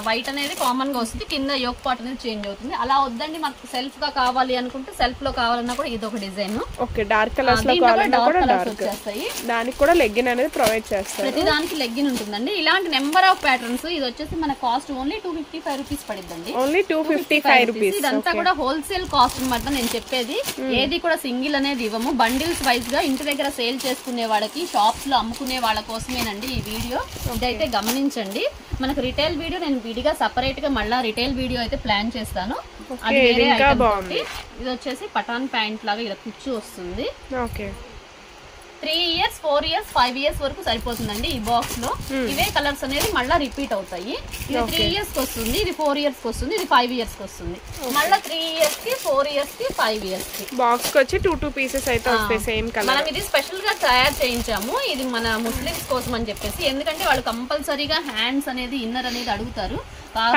వైట్ అనేది కామన్ గా వస్తుంది, కింద యోక్ పార్ట్ అనేది చేంజ్ అవుతుంది. అలా వద్దండి మనకు సెల్ఫ్ గా కావాలి అనుకుంటే సెల్ఫ్ లో కావాలన్నా కూడా ఇది ఒక డిజైన్. ఓకే, డార్క్ కలర్స్ లో కావాలన్నా కూడా డార్క్ వచ్చేస్తాయి. దానికి కూడా లెగ్గిన్ అనేది ప్రొవైడ్ చేస్తారు. ప్రతి దానికి లెగ్గిన్ ఉంటుందండి. ఇలాంటి నెంబర్ ఆఫ్ ప్యాటర్న్స్. ఇది వచ్చేసి మన కాస్ట్ ఓన్లీ 255 రూపీస్ పడిద్దండి. Only 255 rupees. ఇదంతా కూడా హోల్సేల్ కాస్ట్ అన్నమాట నేను చెప్పేది. ఏది కూడా సింగిల్ అనేది ఇవ్వము, బండిల్స్ వైజ్ గా ఇంటి దగ్గర సేల్ చేసుకునే వాళ్ళకి, షాప్స్ లో అమ్ముకునే వాళ్ళ కోసమేనండి ఈ వీడియో. ఇదైతే గమనించండి. మనకు రిటైల్ వీడియో నేను విడిగా సపరేట్ గా మళ్ళీ రిటైల్ వీడియో అయితే ప్లాన్ చేస్తాను. అది వేరే ఐటమ్. ఇది వచ్చేసి పటాన్ ప్యాంట్ లాగా ఇలా కుచ్చు వస్తుంది. ఓకే, 3 years 4 years 5 years వరకు సరిపోతుందండి ఈ బాక్స్ లో. ఇవే కలర్స్ అనేది మళ్ళీ రిపీట్ అవుతాయి. ఇది 3 years కి వస్తుంది, ఇది 4 years కి వస్తుంది, ఇది 5 years కి వస్తుంది. మళ్ళీ 3 years కి 4 years కి 5 years కి బాక్స్ కి వచ్చి 2 పీసెస్ అయితే వస్తాయి సేమ్ కలర్. మనం ఇది స్పెషల్ గా తయారు చేయించాము. ఇది మన ముస్లిమ్స్ కోసం అని చెప్పేసి, ఎందుకంటే వాళ్ళు కంపల్సరీగా హ్యాండ్స్ అనేది ఇన్నర్ అనేది అడుగుతారు.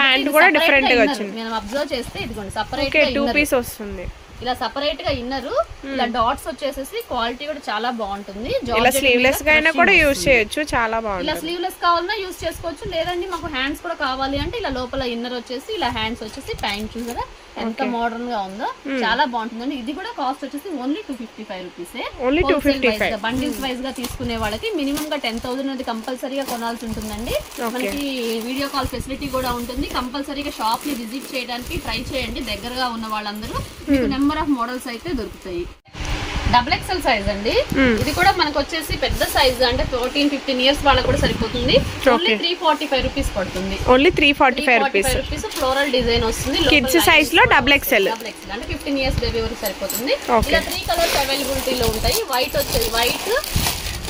ప్యాంట్ కూడా డిఫరెంట్ గా వచ్చింది. మనం అబ్జర్వ్ చేస్తే ఇదిగోండి సెపరేట్ గా 2 పీస్ వస్తుంది. ఇలా సెపరేట్ గా ఇన్నర్, ఇలా డాట్స్ వచ్చేసేసి క్వాలిటీ కూడా చాలా బాగుంటుంది. ఇలా స్లీవ్లెస్ గా అయినా కూడా యూస్ చేయొచ్చు, చాలా బాగుంటుంది. ఇలా స్లీవ్లెస్ కావాలన్నా యూస్ చేసుకోవచ్చు, లేదండి మాకు హ్యాండ్స్ కూడా కావాలి అంటే ఇలా లోపల ఇన్నర్ వచ్చేసి ఇలా హ్యాండ్స్ వచ్చేసి ప్యాంట్ చూసారా ఎంత మోడర్న్ గా ఉందో, చాలా బాగుంటుందండి. ఇది కూడా కాస్ట్ వచ్చేసి ఓన్లీ 255 రూపీస్. బండిల్స్ వైజ్ గా తీసుకునే వాళ్ళకి మినిమం గా 10,000 అనేది కంపల్సరీగా కొనాల్సి ఉంటుందండి. మనకి వీడియో కాల్ ఫెసిలిటీ కూడా ఉంటుంది. కంపల్సరీగా షాప్ ని విజిట్ చేయడానికి ట్రై చేయండి. దగ్గరగా ఉన్న వాళ్ళందరూ మీకు నెంబర్ ఆఫ్ మోడల్స్ అయితే దొరుకుతాయి. XXL సైజ్ అండి. ఇది కూడా మనకు వచ్చేసి పెద్ద సైజ్, అంటే 14-15 years వాళ్ళకి కూడా సరిపోతుంది. ఓన్లీ 345 రూపీస్ పడుతుంది. Only 345 rupees. ఫ్లోరల్ డిజైన్ వస్తుంది. కిడ్స్ సైజ్ లో XXL అంటే 15 years బేబీ వరకు సరిపోతుంది. ఇలా 3 కలర్స్ అవైలబిలిటీలో ఉంటాయి. వైట్ వచ్చేది, వైట్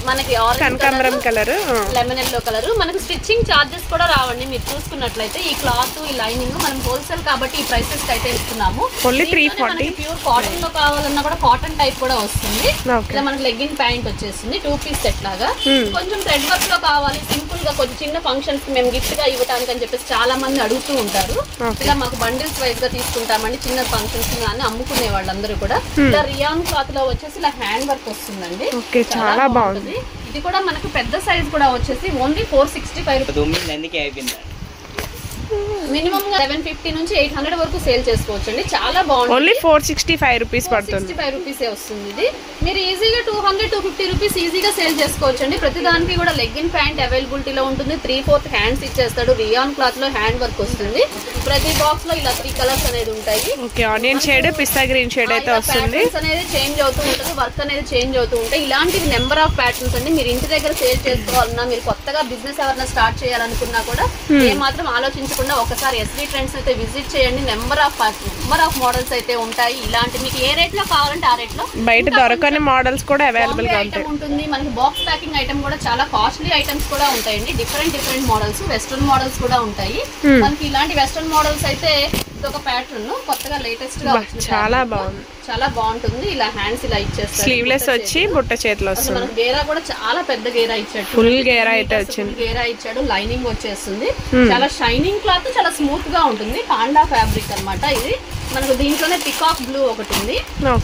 మనకి కనకాంబరం కలర్, లెమన్ ఎల్లో కలర్. మనకు స్టిచ్చింగ్ చార్జెస్ కూడా రావండి. మీరు చూసుకున్నట్లయితే ఈ క్లాత్, ఈ లైనింగ్ మనం హోల్సేల్ కాబట్టి ఈ ప్రైసెస్ అయితే ఇస్తున్నాము. ఓన్లీ 340. ప్యూర్ కాటన్ లో కావాలన్నా కూడా కాటన్ టైప్ కూడా వస్తుంది. ఇలా మనకి లెగ్గిన్ ప్యాంట్ వచ్చేస్తుంది 2 పీస్ సెట్ లాగా. కొంచెం థ్రెడ్ వర్క్ లో కావాలి, సింపుల్ గా కొంచెం చిన్న ఫంక్షన్స్ కి మేము గిఫ్ట్ గా ఇవ్వడానికి అని చెప్పేసి చాలా మంది అడుగుతూ ఉంటారు. ఇలా మాకు బండిల్స్ వైజ్ గా తీసుకుంటామండి. చిన్న ఫంక్షన్స్ కానీ అమ్ముకునే వాళ్ళందరూ కూడా. ఇలా రియాన్ క్లాత్ లో వచ్చేసి ఇలా హ్యాండ్ వర్క్ వస్తుందండి, చాలా బాగుంటుంది. ఇది కూడా మనకు పెద్ద సైజ్ కూడా వచ్చేసి ఓన్లీ 465 రూపీస్. మినిమం 750 నుంచి 800 వరకు సేల్ చేసుకోవచ్చు అండి. చాలా బాగుంటుంది. ఓన్లీ 465 రూపీస్ పడుతుంది. 465 రూపీసే వస్తుంది. ఇది మీరు ఈజీగా 200-250 రూపీస్ ఈజీగా సేల్ చేసుకోవచ్చు అండి. ప్రతి దానికి కూడా లెగ్గిన్ ప్యాంట్ అవైలబిలిటీలో ఉంటుంది. 3/4 హ్యాండ్స్ ఇచ్చేస్తాడు. రియాన్ క్లాత్ లో హ్యాండ్ వర్క్ వస్తుంది. ప్రతి బాక్స్ లో ఇలా 3 కలర్స్ అనేది ఉంటాయి. ఓకే, ఆనియన్ షేడ్, పిస్తా గ్రీన్ షేడ్ అయితే వస్తుంది. అనేది చేంజ్ అవుతూ ఉంటుంది, వర్క్ అనేది చేంజ్ అవుతూ ఉంటాయి. ఇలాంటివి నెంబర్ ఆఫ్ ప్యాటర్న్స్ అండి. మీరు ఇంటి దగ్గర సేల్ చేసుకోవాలన్నా, మీరు కొత్తగా బిజినెస్ ఎవరైనా స్టార్ట్ చేయాలనుకున్నా కూడా ఏ మాత్రం ఆలోచించకుండా ఒకసారి ఎస్వి ట్రెండ్స్ అయితే విజిట్ చేయండి. నెంబర్ ఆఫ్ మోడల్స్ అయితే ఉంటాయి. ఇలాంటి మీకు ఏ రేట్ లో కావాలంటే ఆ రేట్ లో, బయట దొరకని మోడల్స్ కూడా అవైలబుల్ గా ఉంటుంది. మనకి బాక్స్ ప్యాకింగ్ ఐటమ్ కూడా చాలా కాస్ట్లీ ఐటమ్స్ కూడా ఉంటాయండి. డిఫరెంట్ మోడల్స్, వెస్ట్రన్ మోడల్స్ కూడా ఉంటాయి. మనకి ఇలాంటి వెస్ట్రన్ మోడల్స్ అయితే ఇదొక ప్యాటర్న్ కొత్తగా లేటెస్ట్ గా వచ్చింది, చాలా బాగుంది, చాలా బాగుంటుంది. ఇలా హ్యాండ్స్ ఇలా ఇచ్చేస్తారు, స్లీవ్లెస్ వచ్చి బుట్ట చేతిలో వస్తుంది. మనకి గేరా కూడా చాలా పెద్ద గేరా ఇచ్చాడు, ఫుల్ గేరా అయితే వచ్చింది. గేరా ఇచ్చాడు, లైనింగ్ వచ్చేస్తుంది. చాలా షైనింగ్ క్లాత్, చాలా స్మూత్ గా ఉంటుంది. పాండా ఫ్యాబ్రిక్ అన్నమాట ఇది. మనకు దీంట్లోనే పికాక్ బ్లూ ఒకటి ఉంది,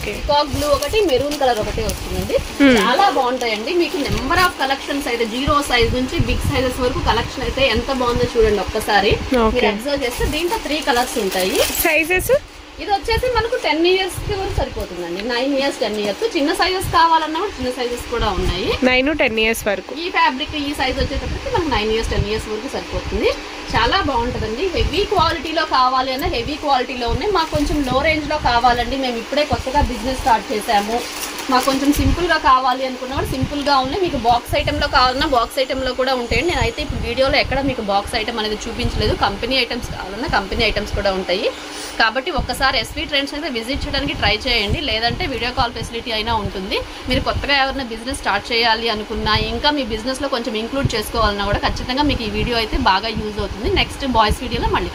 పికాక్ బ్లూ ఒకటి, మెరూన్ కలర్ ఒకటి వస్తుంది. చాలా బాగుంటాయండి. మీకు నెంబర్ ఆఫ్ కలెక్షన్స్ అయితే 0 సైజ్ నుంచి బిగ్ సైజెస్ వరకు కలెక్షన్ అయితే ఎంత బాగుందో చూడండి ఒక్కసారి. మీరు అబ్జర్వ్ చేస్తే దీంట్లో 3 కలర్స్ ఉంటాయి. సైజెస్ ఇది వచ్చేసి మనకు 10 years కి వరకు సరిపోతుందండి. 9 years 10 years. చిన్న సైజెస్ కావాలన్నా కూడా చిన్న సైజెస్ కూడా ఉన్నాయి. 9-10 years వరకు. ఈ ఫ్యాబ్రిక్ ఈ సైజ్ వచ్చేటప్పటికి మనకు 9 years 10 years వరకు సరిపోతుంది. చాలా బాగుంటుందండి. హెవీ క్వాలిటీలో కావాలి అన్న హెవీ క్వాలిటీలో ఉన్నాయి. మాకు కొంచెం లో రేంజ్ లో కావాలండి, మేము ఇప్పుడే కొత్తగా బిజినెస్ స్టార్ట్ చేసాము, మాకు కొంచెం సింపుల్ గా కావాలి అనుకున్నా కూడా సింపుల్ గా ఉన్నాయి. మీకు బాక్స్ ఐటమ్ లో కావాలన్నా బాక్స్ ఐటమ్ లో కూడా ఉంటాయండి. నేనైతే ఇప్పుడు వీడియోలో ఎక్కడ మీకు బాక్స్ ఐటమ్ అనేది చూపించలేదు. కంపెనీ ఐటమ్స్ కావాలన్నా కంపెనీ ఐటమ్స్ కూడా ఉంటాయి. కాబట్టి ఒక్కసారి ఎస్వి ట్రెండ్స్ అయితే విజిట్ చేయడానికి ట్రై చేయండి. లేదంటే వీడియో కాల్ ఫెసిలిటీ అయినా ఉంటుంది. మీరు కొత్తగా ఎవరైనా బిజినెస్ స్టార్ట్ చేయాలి అనుకున్నా, ఇంకా మీ బిజినెస్ లో కొంచెం ఇంక్లూడ్ చేసుకోవాలన్నా కూడా ఖచ్చితంగా మీకు ఈ వీడియో అయితే బాగా యూజ్ అవుతుంది. నెక్స్ట్ బాయ్స్ వీడియోలో మళ్ళీ